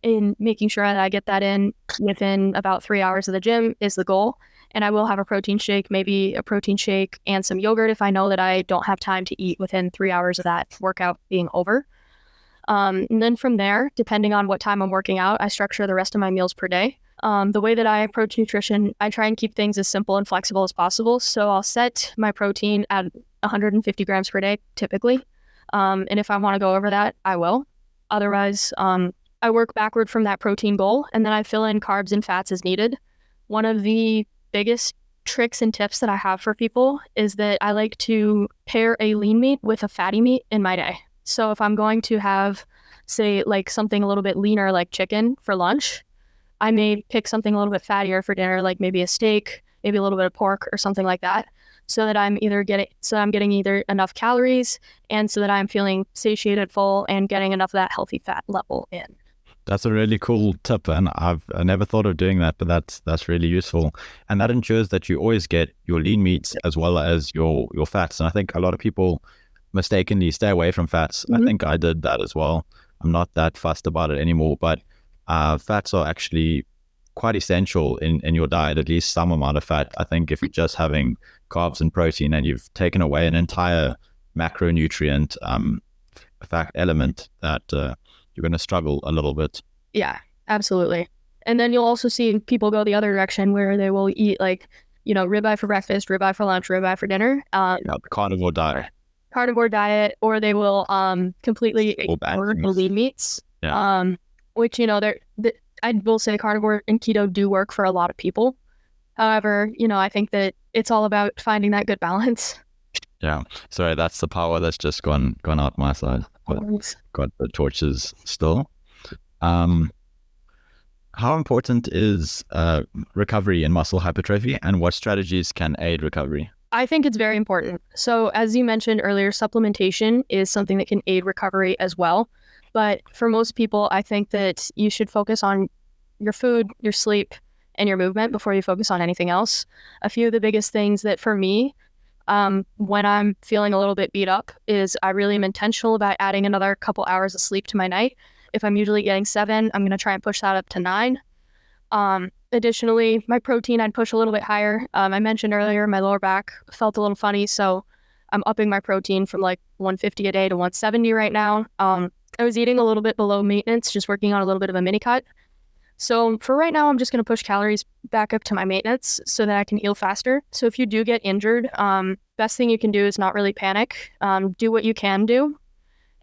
In making sure that I get that in within about 3 hours of the gym is the goal. And I will have a protein shake, maybe a protein shake and some yogurt if I know that I don't have time to eat within 3 hours of that workout being over. And then from there, depending on what time I'm working out, I structure the rest of my meals per day. The way that I approach nutrition, I try and keep things as simple and flexible as possible. So I'll set my protein at 150 grams per day, typically. And if I want to go over that, I will. Otherwise, I work backward from that protein goal, and then I fill in carbs and fats as needed. One of the biggest tricks and tips that I have for people is that I like to pair a lean meat with a fatty meat in my day. So if I'm going to have, say, like something a little bit leaner like chicken for lunch, I may pick something a little bit fattier for dinner, like maybe a steak, maybe a little bit of pork or something like that, so that I'm getting either enough calories and so that I'm feeling satiated, full, and getting enough of that healthy fat level in. That's a really cool tip, and I never thought of doing that, but that's really useful. And that ensures that you always get your lean meats as well as your fats. And I think a lot of people mistakenly stay away from fats. Mm-hmm. I think I did that as well. I'm not that fussed about it anymore, but fats are actually quite essential in your diet, at least some amount of fat. I think if you're just having carbs and protein and you've taken away an entire macronutrient fat element, that you're going to struggle a little bit. Yeah, absolutely. And then you'll also see people go the other direction where they will eat ribeye for breakfast, ribeye for lunch, ribeye for dinner. The carnivore diet. Or they will completely ignore the lean meats. Yeah. Which, I will say carnivore and keto do work for a lot of people. However, I think that it's all about finding that good balance. Yeah. Sorry, that's the power that's just gone out my side. But got the torches still. How important is recovery in muscle hypertrophy, and what strategies can aid recovery? I think it's very important. So as you mentioned earlier, supplementation is something that can aid recovery as well. But for most people, I think that you should focus on your food, your sleep, and your movement before you focus on anything else. A few of the biggest things that for me When I'm feeling a little bit beat up is I really am intentional about adding another couple hours of sleep to my night. If I'm usually getting 7, I'm going to try and push that up to 9. Additionally, my protein I'd push a little bit higher. I mentioned earlier my lower back felt a little funny, so I'm upping my protein from like 150 a day to 170 right now. I was eating a little bit below maintenance, just working on a little bit of a mini cut. So for right now, I'm just going to push calories back up to my maintenance so that I can heal faster. So if you do get injured, best thing you can do is not really panic. Do what you can do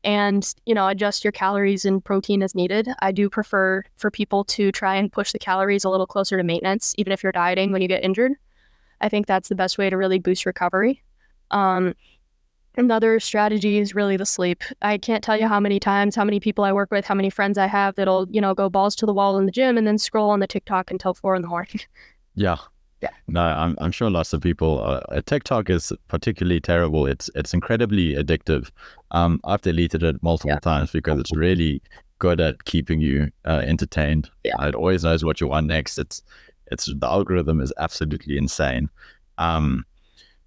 and, adjust your calories and protein as needed. I do prefer for people to try and push the calories a little closer to maintenance, even if you're dieting when you get injured. I think that's the best way to really boost recovery. Another strategy is really the sleep. I can't tell you how many times, how many people I work with, how many friends I have that'll, go balls to the wall in the gym and then scroll on the TikTok until 4 a.m. Yeah. Yeah. No, I'm sure lots of people, TikTok is particularly terrible. It's incredibly addictive. I've deleted it multiple times because it's really good at keeping you entertained. Yeah. It always knows what you want next. It's the algorithm is absolutely insane.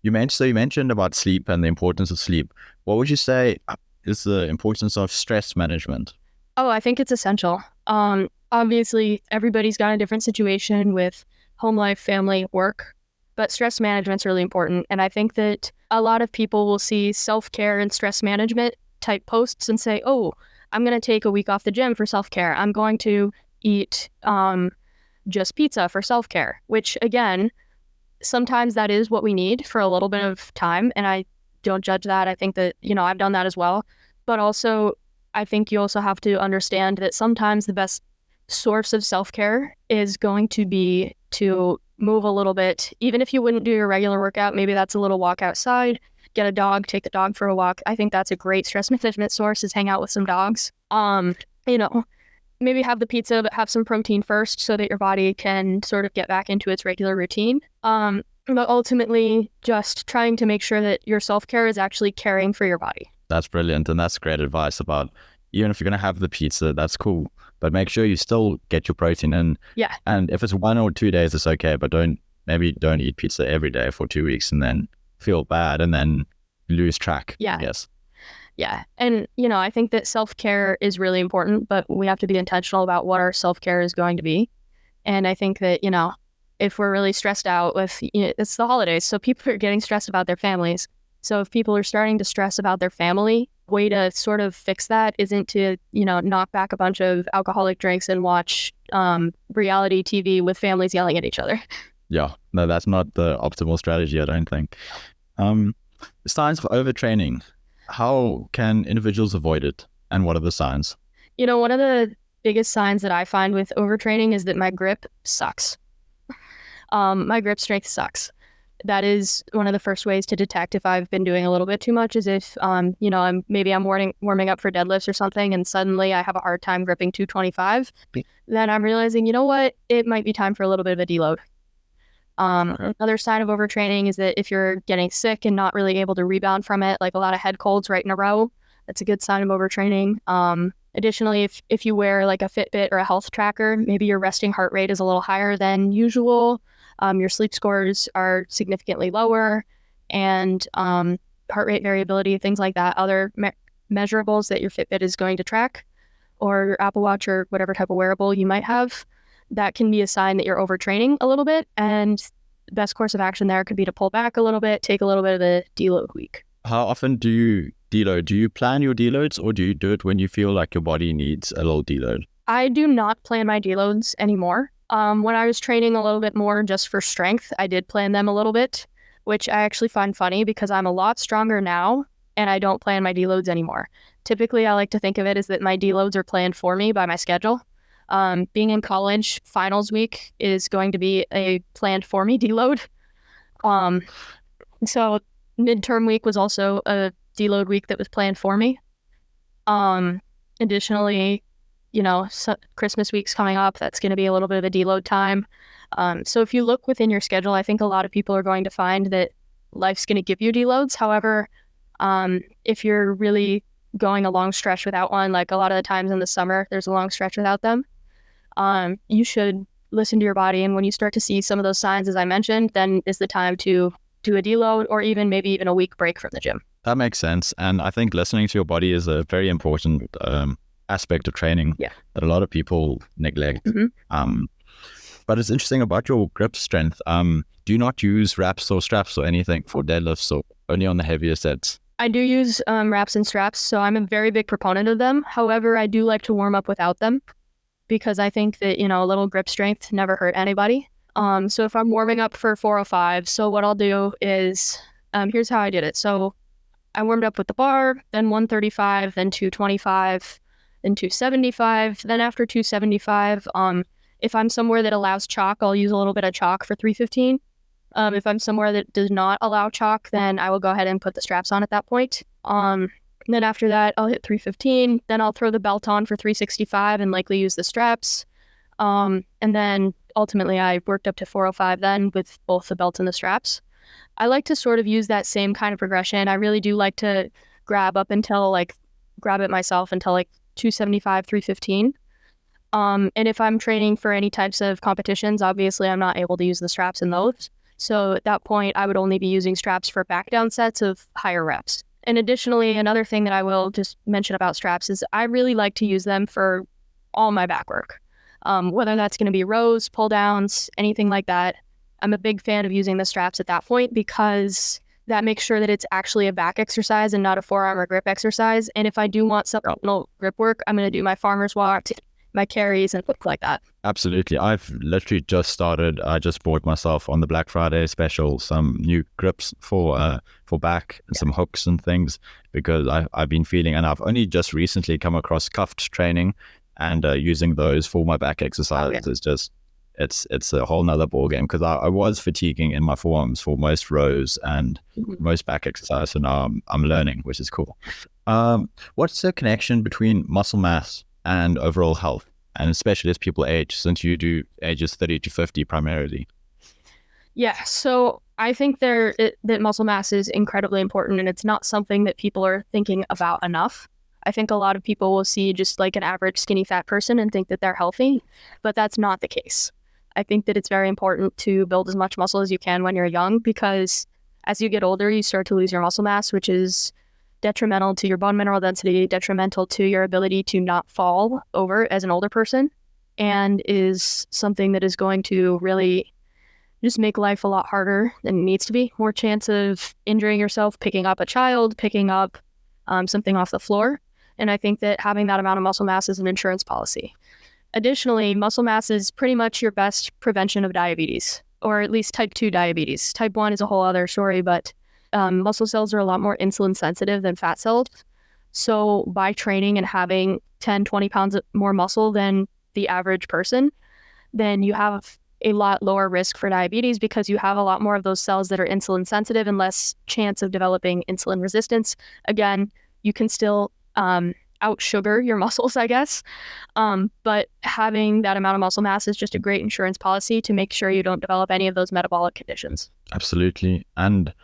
You mentioned about sleep and the importance of sleep. What would you say is the importance of stress management? Oh, I think it's essential. Obviously, everybody's got a different situation with home life, family, work, but stress management's really important. And I think that a lot of people will see self-care and stress management type posts and say, oh, I'm going to take a week off the gym for self-care. I'm going to eat just pizza for self-care, which again, sometimes that is what we need for a little bit of time. And I don't judge that. I think that, I've done that as well. But also, I think you also have to understand that sometimes the best source of self-care is going to be to move a little bit. Even if you wouldn't do your regular workout, maybe that's a little walk outside, get a dog, take the dog for a walk. I think that's a great stress management source is hang out with some dogs. Maybe have the pizza, but have some protein first so that your body can sort of get back into its regular routine. But ultimately, just trying to make sure that your self-care is actually caring for your body. That's brilliant. And that's great advice about even if you're going to have the pizza, that's cool. But make sure you still get your protein in. Yeah. And if it's 1 or 2 days, it's okay. But don't eat pizza every day for 2 weeks and then feel bad and then lose track. Yeah. Yes. Yeah. And, I think that self-care is really important, but we have to be intentional about what our self-care is going to be. And I think that, if we're really stressed out with, it's the holidays, so people are getting stressed about their families. So if people are starting to stress about their family, way to sort of fix that isn't to, knock back a bunch of alcoholic drinks and watch reality TV with families yelling at each other. Yeah. No, that's not the optimal strategy, I don't think. Signs of overtraining. How can individuals avoid it? And what are the signs? One of the biggest signs that I find with overtraining is that my grip sucks. My grip strength sucks. That is one of the first ways to detect if I've been doing a little bit too much is if, I'm warming up for deadlifts or something and suddenly I have a hard time gripping 225. Then I'm realizing, it might be time for a little bit of a deload. Another sign of overtraining is that if you're getting sick and not really able to rebound from it, like a lot of head colds right in a row, that's a good sign of overtraining. Additionally, if you wear like a Fitbit or a health tracker, maybe your resting heart rate is a little higher than usual. Your sleep scores are significantly lower and heart rate variability, things like that, other measurables that your Fitbit is going to track or your Apple Watch or whatever type of wearable you might have. That can be a sign that you're overtraining a little bit. And the best course of action there could be to pull back a little bit, take a little bit of a deload week. How often do you deload? Do you plan your deloads or do you do it when you feel like your body needs a little deload? I do not plan my deloads anymore. When I was training a little bit more just for strength, I did plan them a little bit, which I actually find funny because I'm a lot stronger now and I don't plan my deloads anymore. Typically, I like to think of it as that my deloads are planned for me by my schedule. Being in college, finals week is going to be a planned for me deload. So midterm week was also a deload week that was planned for me. Additionally, Christmas week's coming up. That's going to be a little bit of a deload time. So if you look within your schedule, I think a lot of people are going to find that life's going to give you deloads. However, if you're really going a long stretch without one, like a lot of the times in the summer, there's a long stretch without them. You should listen to your body. And when you start to see some of those signs, as I mentioned, then is the time to do a deload, or maybe even a week break from the gym. That makes sense. And I think listening to your body is a very important aspect of training that a lot of people neglect. But it's interesting about your grip strength. Do you not use wraps or straps or anything for deadlifts, or only on the heavier sets? I do use wraps and straps, so I'm a very big proponent of them. However, I do like to warm up without them because I think that, a little grip strength never hurt anybody. So if I'm warming up for 405, so what I'll do is, here's how I did it. So I warmed up with the bar, then 135, then 225, then 275. Then after 275, if I'm somewhere that allows chalk, I'll use a little bit of chalk for 315. If I'm somewhere that does not allow chalk, then I will go ahead and put the straps on at that point. Then after that, I'll hit 315. Then I'll throw the belt on for 365 and likely use the straps. And then ultimately I worked up to 405 then with both the belt and the straps. I like to sort of use that same kind of progression. I really do like to grab it myself until 275, 315. And if I'm training for any types of competitions, obviously I'm not able to use the straps in those. So at that point, I would only be using straps for back down sets of higher reps. And additionally, another thing that I will just mention about straps is I really like to use them for all my back work. Whether that's going to be rows, pull downs, anything like that. I'm a big fan of using the straps at that point because that makes sure that it's actually a back exercise and not a forearm or grip exercise. And if I do want supplemental grip work, I'm going to do my farmer's walk, my carries, and things like that. Absolutely. I've literally just started. I just bought myself on the Black Friday special some new grips for back and some hooks and things because I've been feeling, and I've only just recently come across cuffed training and using those for my back exercises. It's just it's a whole nother ball game because I was fatiguing in my forearms for most rows and most back exercise. So now I'm learning, which is cool. What's the connection between muscle mass and overall health, and especially as people age, since you do ages 30 to 50 primarily? Yeah, so I think that muscle mass is incredibly important, and it's not something that people are thinking about enough. I think a lot of people will see just like an average skinny fat person and think that they're healthy, but that's not the case. I think that it's very important to build as much muscle as you can when you're young because as you get older, you start to lose your muscle mass, which is detrimental to your bone mineral density, detrimental to your ability to not fall over as an older person, and is something that is going to really just make life a lot harder than it needs to be. More chance of injuring yourself, picking up a child, picking up something off the floor. And I think that having that amount of muscle mass is an insurance policy. Additionally, muscle mass is pretty much your best prevention of diabetes, or at least type 2 diabetes. Type 1 is a whole other story, but muscle cells are a lot more insulin sensitive than fat cells. So by training and having 10, 20 pounds more muscle than the average person, then you have a lot lower risk for diabetes because you have a lot more of those cells that are insulin sensitive and less chance of developing insulin resistance. Again, you can still out sugar your muscles, I guess. But having that amount of muscle mass is just a great insurance policy to make sure you don't develop any of those metabolic conditions. Absolutely. And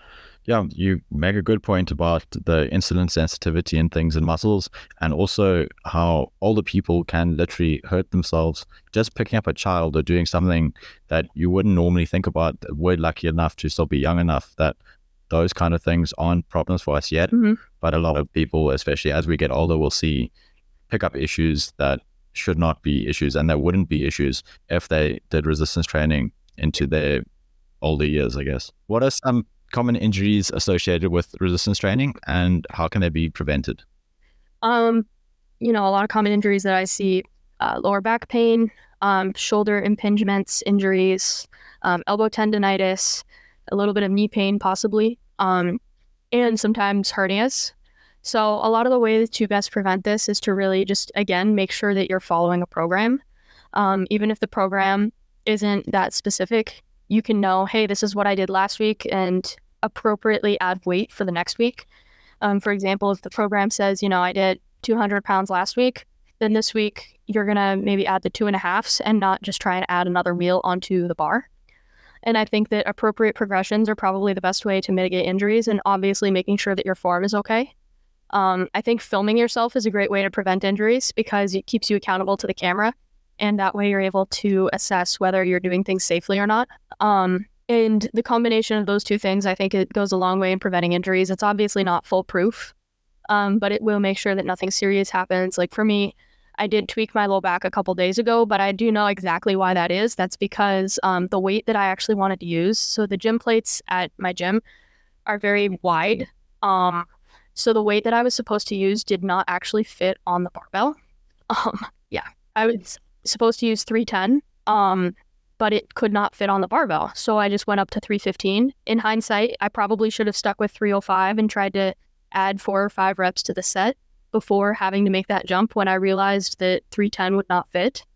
yeah, you make a good point about the insulin sensitivity and things in muscles, and also how older people can literally hurt themselves just picking up a child or doing something that you wouldn't normally think about. We're lucky enough to still be young enough that those kind of things aren't problems for us yet. But a lot of people, especially as we get older, will pick up issues that should not be issues, and that wouldn't be issues if they did resistance training into their older years, I guess. What are some common injuries associated with resistance training, and how can they be prevented? A lot of common injuries that I see, lower back pain, shoulder impingements, injuries, elbow tendonitis, a little bit of knee pain possibly, and sometimes hernias. So a lot of the ways to best prevent this is to really just, again, make sure that you're following a program. Even if the program isn't that specific, you can know, hey, this is what I did last week, and appropriately add weight for the next week. For example, if the program says, I did 200 pounds last week, then this week you're going to maybe add the 2.5s and not just try and add another meal onto the bar. And I think that appropriate progressions are probably the best way to mitigate injuries, and obviously making sure that your form is okay. I think filming yourself is a great way to prevent injuries because it keeps you accountable to the camera. And that way you're able to assess whether you're doing things safely or not. And the combination of those two things, I think it goes a long way in preventing injuries. It's obviously not foolproof, but it will make sure that nothing serious happens. Like for me, I did tweak my low back a couple days ago, but I do know exactly why that is. That's because the weight that I actually wanted to use, so the gym plates at my gym are very wide. So the weight that I was supposed to use did not actually fit on the barbell. Yeah, I was supposed to use 310, but it could not fit on the barbell. So I just went up to 315. In hindsight, I probably should have stuck with 305 and tried to add 4 or 5 reps to the set before having to make that jump when I realized that 310 would not fit.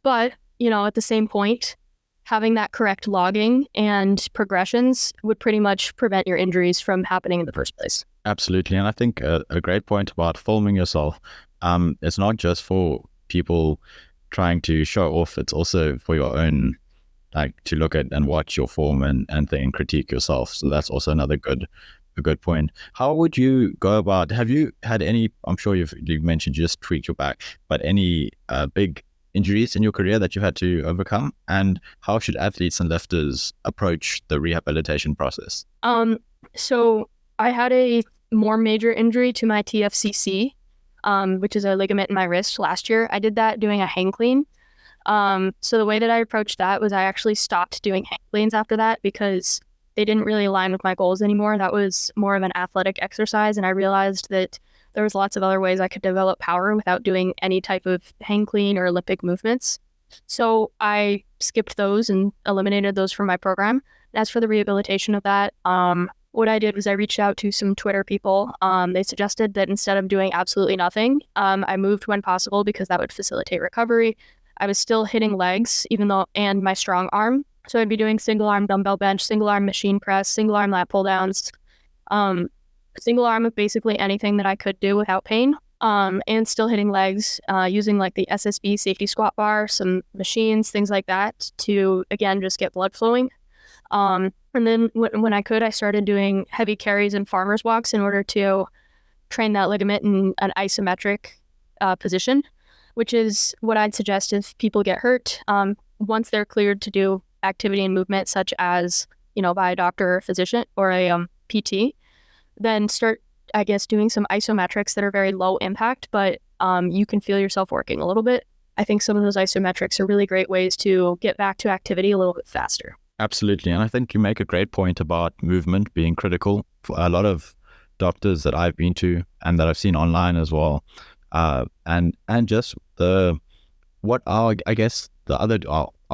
But, at the same point, having that correct logging and progressions would pretty much prevent your injuries from happening in the first place. Absolutely. And I think a great point about filming yourself, it's not just for people trying to show off, it's also for your own, like to look at and watch your form and then critique yourself. So that's also a good point. How would you go about, have you had any, I'm sure you've mentioned you just tweaked your back, but any big injuries in your career that you had to overcome? And how should athletes and lifters approach the rehabilitation process? So I had a more major injury to my TFCC, which is a ligament in my wrist last year. I did that doing a hang clean. So the way that I approached that was I actually stopped doing hang cleans after that because they didn't really align with my goals anymore. That was more of an athletic exercise. And I realized that there was lots of other ways I could develop power without doing any type of hang clean or Olympic movements. So I skipped those and eliminated those from my program. As for the rehabilitation of that, what I did was I reached out to some Twitter people. They suggested that instead of doing absolutely nothing, I moved when possible because that would facilitate recovery. I was still hitting legs, and my strong arm. So I'd be doing single arm dumbbell bench, single arm machine press, single arm lat pull downs, single arm of basically anything that I could do without pain, and still hitting legs, using like the SSB safety squat bar, some machines, things like that to, again, just get blood flowing. And then when I could, I started doing heavy carries and farmer's walks in order to train that ligament in an isometric position, which is what I'd suggest if people get hurt. Once they're cleared to do activity and movement, such as, by a doctor or a physician or a PT, then start, I guess, doing some isometrics that are very low impact, but you can feel yourself working a little bit. I think some of those isometrics are really great ways to get back to activity a little bit faster. Absolutely. And I think you make a great point about movement being critical for a lot of doctors that I've been to and that I've seen online as well. And just our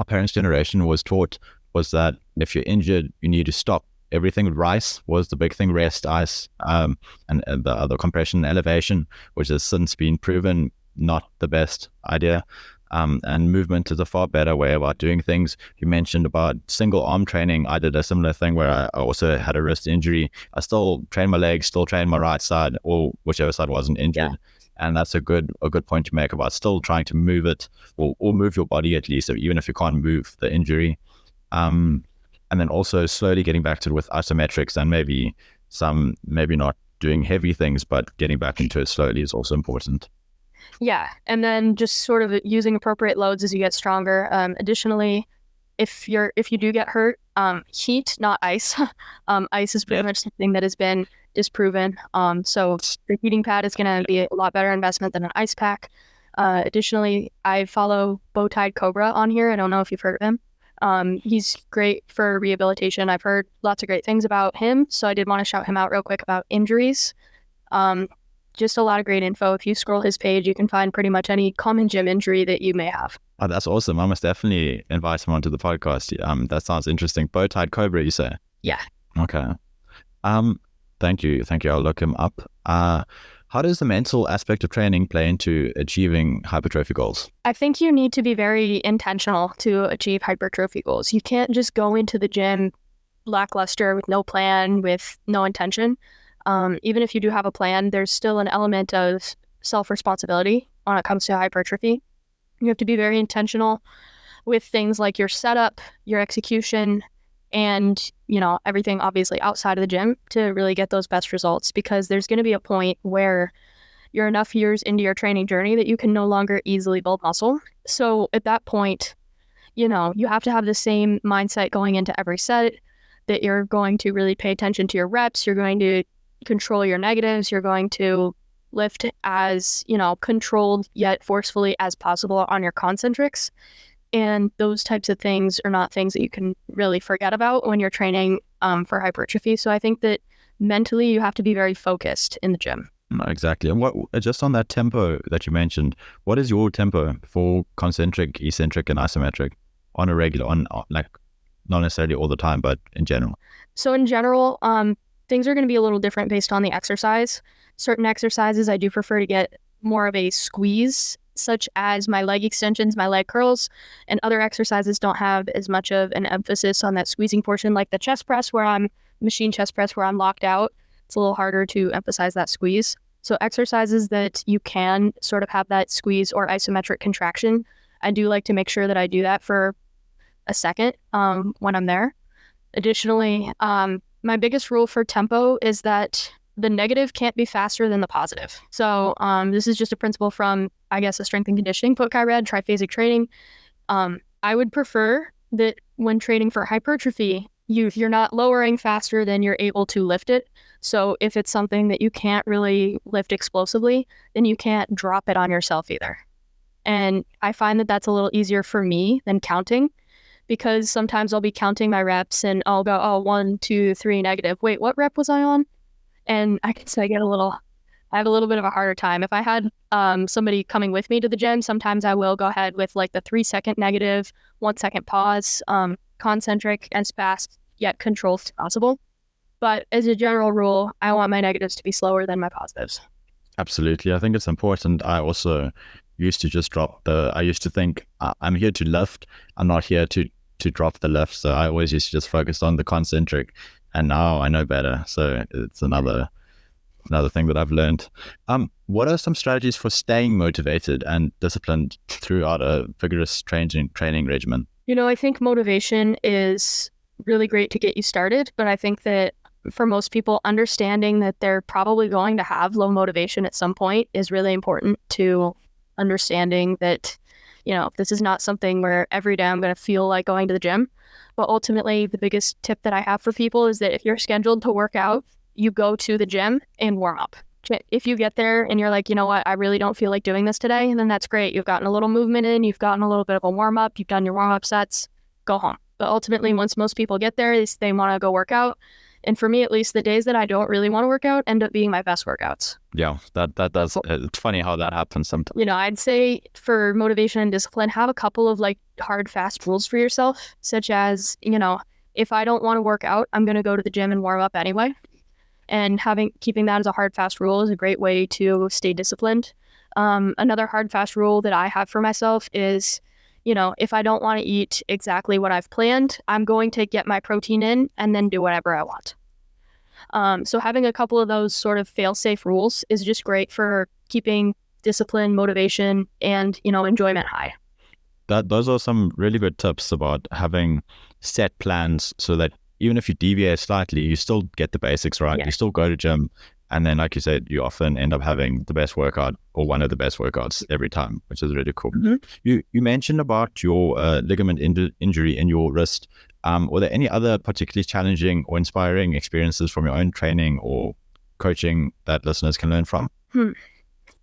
parents' generation was taught was that if you're injured, you need to stop. Everything with RICE was the big thing, rest, ice, and the other compression and elevation, which has since been proven not the best idea. And movement is a far better way about doing things. You mentioned about single arm training. I did a similar thing where I also had a wrist injury. I still train my legs, still train my right side, or whichever side wasn't injured. Yeah. And that's a good point to make about still trying to move it or move your body at least, even if you can't move the injury. And then also slowly getting back to it with isometrics and maybe not doing heavy things, but getting back into it slowly is also important. Yeah, and then just sort of using appropriate loads as you get stronger. Additionally, if you do get hurt, heat, not ice. Ice is pretty much something that has been disproven. So the heating pad is going to be a lot better investment than an ice pack. Additionally, I follow Bowtied Cobra on here. I don't know if you've heard of him. He's great for rehabilitation. I've heard lots of great things about him, so I did want to shout him out real quick about injuries. Just a lot of great info. If you scroll his page, you can find pretty much any common gym injury that you may have. Oh, that's awesome. I must definitely invite him onto the podcast. That sounds interesting. Bowtied Cobra, you say? Yeah. Okay. Thank you. I'll look him up. How does the mental aspect of training play into achieving hypertrophy goals? I think you need to be very intentional to achieve hypertrophy goals. You can't just go into the gym lackluster with no plan, with no intention. Even if you do have a plan, there's still an element of self-responsibility when it comes to hypertrophy. You have to be very intentional with things like your setup, your execution, and, everything obviously outside of the gym to really get those best results, because there's going to be a point where you're enough years into your training journey that you can no longer easily build muscle. So at that point, you have to have the same mindset going into every set, that you're going to really pay attention to your reps. You're going to control your negatives. You're going to lift as, controlled yet forcefully as possible on your concentrics. And those types of things are not things that you can really forget about when you're training for hypertrophy. So I think that mentally you have to be very focused in the gym. No, exactly. And what, just on that tempo that you mentioned, what is your tempo for concentric, eccentric, and isometric on a regular, like not necessarily all the time, but in general? So in general, things are going to be a little different based on the exercise. Certain exercises I do prefer to get more of a squeeze, such as my leg extensions, my leg curls, and other exercises don't have as much of an emphasis on that squeezing portion, like the chest press machine chest press where I'm locked out. It's a little harder to emphasize that squeeze. So exercises that you can sort of have that squeeze or isometric contraction, I do like to make sure that I do that for a second when I'm there. Additionally, my biggest rule for tempo is that the negative can't be faster than the positive. So this is just a principle from, I guess, a strength and conditioning book I read, Triphasic Training. I would prefer that when training for hypertrophy, you're not lowering faster than you're able to lift it. So if it's something that you can't really lift explosively, then you can't drop it on yourself either. And I find that that's a little easier for me than counting, because sometimes I'll be counting my reps and I'll go, oh, 1, 2, 3, negative. Wait, what rep was I on? And I guess I have a little bit of a harder time. If I had somebody coming with me to the gym, sometimes I will go ahead with like the 3-second negative, 1-second pause, concentric and fast yet controlled as possible. But as a general rule, I want my negatives to be slower than my positives. Absolutely. I think it's important. I also used to just I used to think I'm here to lift. I'm not here to drop the lift. So I always used to just focus on the concentric, and now I know better. So it's another thing that I've learned. What are some strategies for staying motivated and disciplined throughout a vigorous training regimen? I think motivation is really great to get you started, but I think that for most people, understanding that they're probably going to have low motivation at some point is really important to understanding that, this is not something where every day I'm going to feel like going to the gym. But ultimately, the biggest tip that I have for people is that if you're scheduled to work out, you go to the gym and warm up. If you get there and you're like, you know what, I really don't feel like doing this today, then that's great. You've gotten a little movement in, you've gotten a little bit of a warm up, you've done your warm up sets, go home. But ultimately, once most people get there, they want to go work out. And for me, at least, the days that I don't really want to work out end up being my best workouts. Yeah, that does. It's funny how that happens sometimes. I'd say for motivation and discipline, have a couple of like hard, fast rules for yourself, such as, if I don't want to work out, I'm going to go to the gym and warm up anyway. And keeping that as a hard, fast rule is a great way to stay disciplined. Another hard, fast rule that I have for myself is, if I don't want to eat exactly what I've planned, I'm going to get my protein in and then do whatever I want. So having a couple of those sort of fail-safe rules is just great for keeping discipline, motivation, and, enjoyment high. Those are some really good tips about having set plans so that even if you deviate slightly, you still get the basics right. Yeah. You still go to gym. And then, like you said, you often end up having the best workout or one of the best workouts every time, which is really cool. Mm-hmm. You mentioned about your ligament injury in your wrist. Were there any other particularly challenging or inspiring experiences from your own training or coaching that listeners can learn from?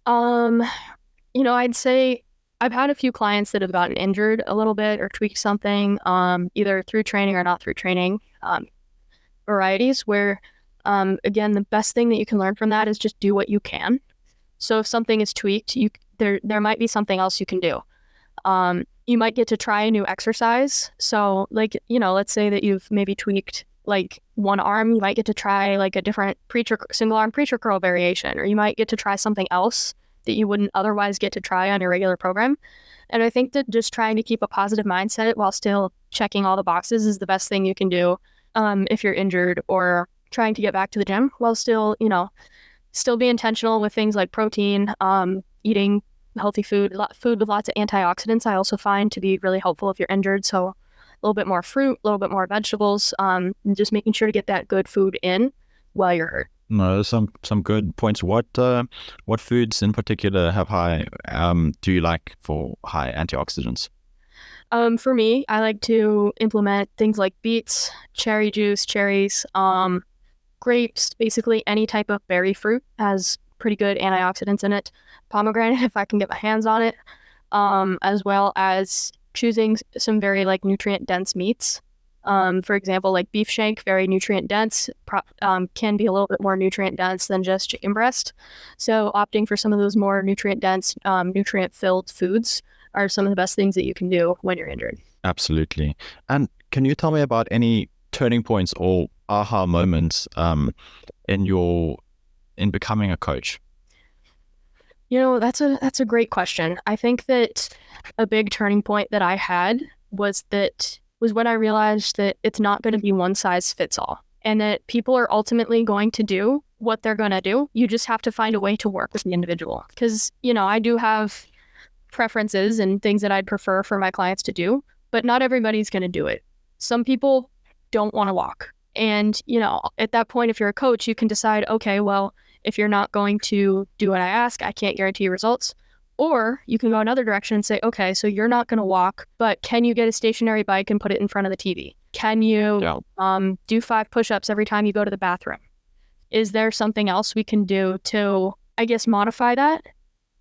I'd say I've had a few clients that have gotten injured a little bit or tweaked something, either through training or not through training, varieties where, again, the best thing that you can learn from that is just do what you can. So if something is tweaked, there might be something else you can do. You might get to try a new exercise. So let's say that you've maybe tweaked like one arm, you might get to try like a different single arm preacher curl variation, or you might get to try something else that you wouldn't otherwise get to try on your regular program. And I think that just trying to keep a positive mindset while still checking all the boxes is the best thing you can do if you're injured or trying to get back to the gym, while still be intentional with things like protein, eating healthy food with lots of antioxidants. I also find to be really helpful if you're injured. So a little bit more fruit, a little bit more vegetables, and just making sure to get that good food in while you're hurt. No, some good points. What foods in particular have high? Do you like for high antioxidants? For me, I like to implement things like beets, cherry juice, cherries, grapes, basically any type of berry fruit has pretty good antioxidants in it. Pomegranate, if I can get my hands on it, as well as choosing some very like nutrient dense meats. For example, like beef shank, very nutrient dense, can be a little bit more nutrient dense than just chicken breast. So opting for some of those more nutrient dense, nutrient filled foods are some of the best things that you can do when you're injured. Absolutely. And can you tell me about any turning points or aha moments in becoming a coach? That's a great question. I think that a big turning point that I had was when I realized that it's not going to be one size fits all, and that people are ultimately going to do what they're going to do. You just have to find a way to work with the individual. Because, I do have preferences and things that I'd prefer for my clients to do, but not everybody's going to do it. Some people don't want to walk. And, at that point, if you're a coach, you can decide, okay, well, if you're not going to do what I ask, I can't guarantee results. Or you can go another direction and say, okay, so you're not going to walk, but can you get a stationary bike and put it in front of the TV? Can you do 5 push-ups every time you go to the bathroom? Is there something else we can do to, I guess, modify that?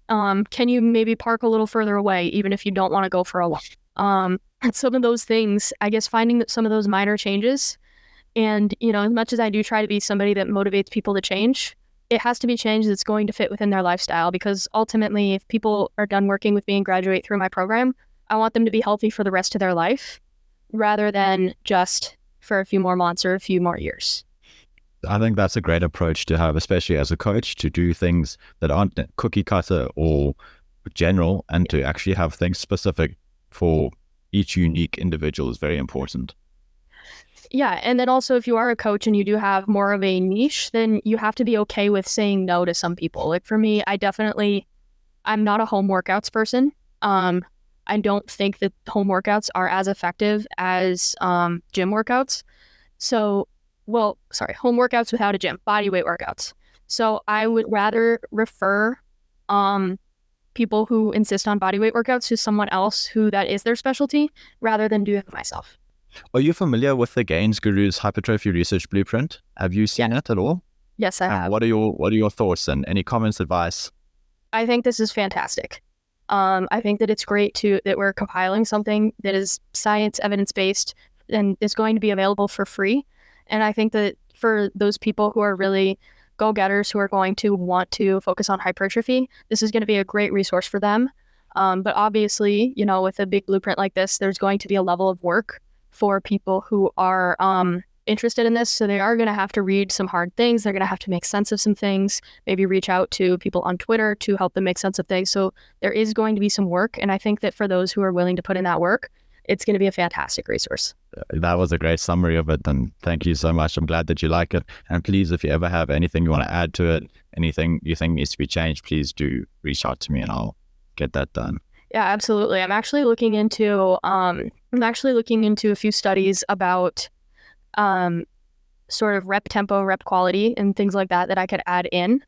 Can you maybe park a little further away, even if you don't want to go for a walk? And some of those things, I guess, finding some of those minor changes. And, as much as I do try to be somebody that motivates people to change, it has to be change that's going to fit within their lifestyle, because ultimately, if people are done working with me and graduate through my program, I want them to be healthy for the rest of their life rather than just for a few more months or a few more years. I think that's a great approach to have, especially as a coach, to do things that aren't cookie cutter or general, and to actually have things specific for each unique individual is very important. Yeah. And then also, if you are a coach and you do have more of a niche, then you have to be okay with saying no to some people. Like for me, I'm not a home workouts person. I don't think that home workouts are as effective as gym workouts. Home workouts without a gym, body weight workouts. So I would rather refer people who insist on body weight workouts to someone else who that is their specialty, rather than do it myself. Are you familiar with the Gains Guru's hypertrophy research blueprint? Have you seen it at all? Yes, I have. What are your thoughts and any comments, advice? I think this is fantastic. I think that it's great that we're compiling something that is science evidence-based and is going to be available for free. And I think that for those people who are really go-getters, who are going to want to focus on hypertrophy, this is going to be a great resource for them. But obviously, with a big blueprint like this, there's going to be a level of work for people who are interested in this. So they are going to have to read some hard things. They're going to have to make sense of some things, maybe reach out to people on Twitter to help them make sense of things. So there is going to be some work. And I think that for those who are willing to put in that work, it's going to be a fantastic resource. That was a great summary of it. And thank you so much. I'm glad that you like it. And please, if you ever have anything you want to add to it, anything you think needs to be changed, please do reach out to me and I'll get that done. Yeah, absolutely. I'm actually looking into a few studies about sort of rep tempo, rep quality, and things like that I could add in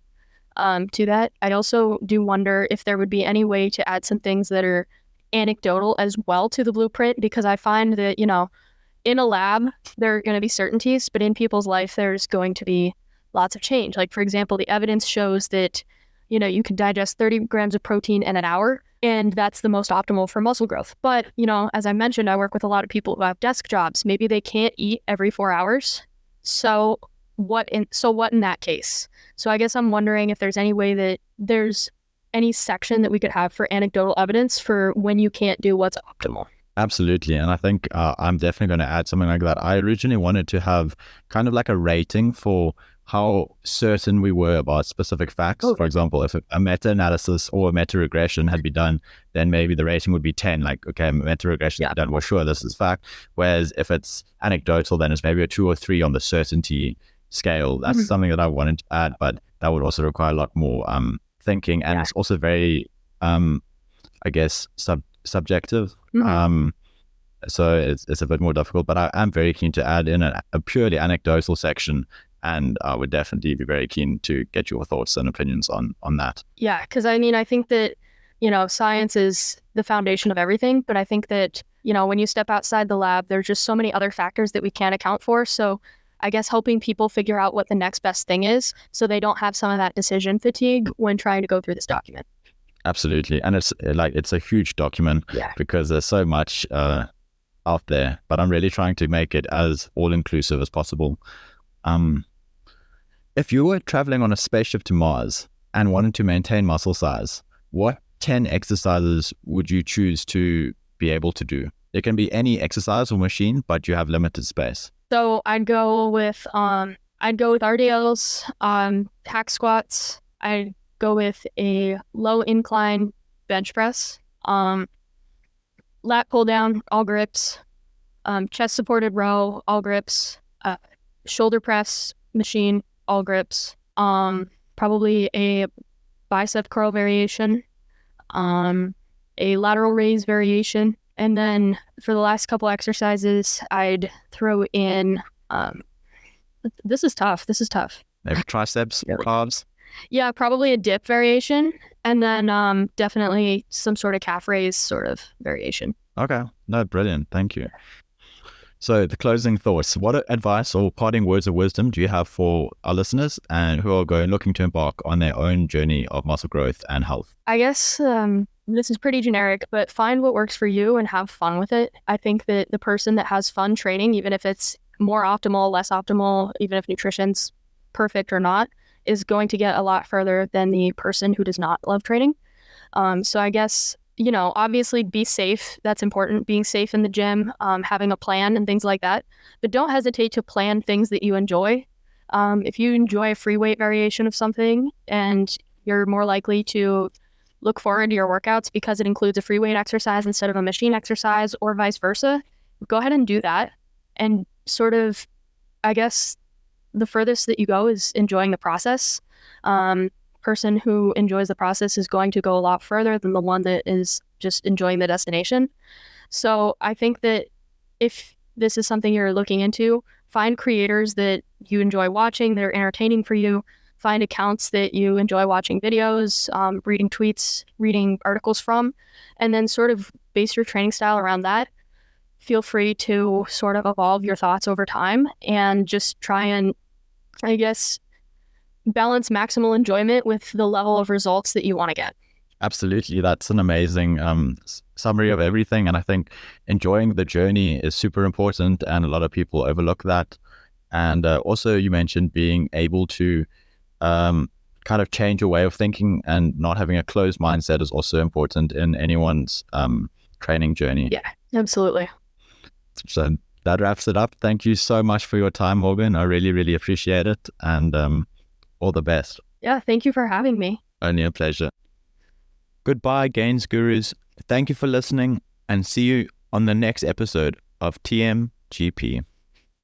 to that. I also do wonder if there would be any way to add some things that are anecdotal as well to the blueprint, because I find that, in a lab, there are going to be certainties, but in people's life, there's going to be lots of change. Like, for example, the evidence shows that, you can digest 30 grams of protein in an hour, and that's the most optimal for muscle growth. But, as I mentioned, I work with a lot of people who have desk jobs. Maybe they can't eat every 4 hours. So what in that case? So I guess I'm wondering if there's any way that there's any section that we could have for anecdotal evidence for when you can't do what's optimal. Absolutely. And I think I'm definitely going to add something like that. I originally wanted to have kind of like a rating for how certain we were about specific facts. For example, if a meta-analysis or a meta-regression had been done, then maybe the rating would be 10. Like, okay, meta-regression done. Well, sure, this is fact. Whereas if it's anecdotal, then it's maybe a 2 or 3 on the certainty scale. That's something that I wanted to add, but that would also require a lot more thinking. And it's also very, I guess, subjective. So it's a bit more difficult, but I am very keen to add in a purely anecdotal section. And I would definitely be very keen to get your thoughts and opinions on that. Yeah, because I think that, science is the foundation of everything. But I think that when you step outside the lab, there's just so many other factors that we can't account for. So I guess helping people figure out what the next best thing is so they don't have some of that decision fatigue when trying to go through this document. Absolutely. And it's a huge document because there's so much out there, but I'm really trying to make it as all-inclusive as possible. If you were traveling on a spaceship to Mars and wanted to maintain muscle size, what 10 exercises would you choose to be able to do? It can be any exercise or machine, but you have limited space. So I'd go with RDLs, hack squats. I'd go with a low incline bench press, lat pull down, all grips, chest supported row, all grips, shoulder press machine, all grips, probably a bicep curl variation, a lateral raise variation. And then for the last couple exercises, I'd throw in, this is tough. Maybe triceps, calves? Yeah, probably a dip variation. And then definitely some sort of calf raise sort of variation. Okay. No, brilliant. Thank you. So the closing thoughts, what advice or parting words of wisdom do you have for our listeners and who are looking to embark on their own journey of muscle growth and health? I guess this is pretty generic, but find what works for you and have fun with it. I think that the person that has fun training, even if it's more optimal, less optimal, even if nutrition's perfect or not, is going to get a lot further than the person who does not love training. So I guess, obviously be safe. That's important. Being safe in the gym, having a plan and things like that. But don't hesitate to plan things that you enjoy. If you enjoy a free weight variation of something and you're more likely to look forward to your workouts because it includes a free weight exercise instead of a machine exercise or vice versa, go ahead and do that. And sort of, I guess, the furthest that you go is enjoying the process. Person who enjoys the process is going to go a lot further than the one that is just enjoying the destination. So I think that if this is something you're looking into, find creators that you enjoy watching, that are entertaining for you. Find accounts that you enjoy watching videos, reading tweets, reading articles from, and then sort of base your training style around that. Feel free to sort of evolve your thoughts over time and just try and, I guess, balance maximal enjoyment with the level of results that you want to get. Absolutely. That's an amazing summary of everything. And I think enjoying the journey is super important, and a lot of people overlook that. And also you mentioned being able to kind of change your way of thinking, and not having a closed mindset is also important in anyone's training journey. Yeah, absolutely. So that wraps it up. Thank you so much for your time, Morgan. I really, really appreciate it. And all the best. Yeah, thank you for having me. Only a pleasure. Goodbye, Gains Gurus. Thank you for listening, and see you on the next episode of TMGP.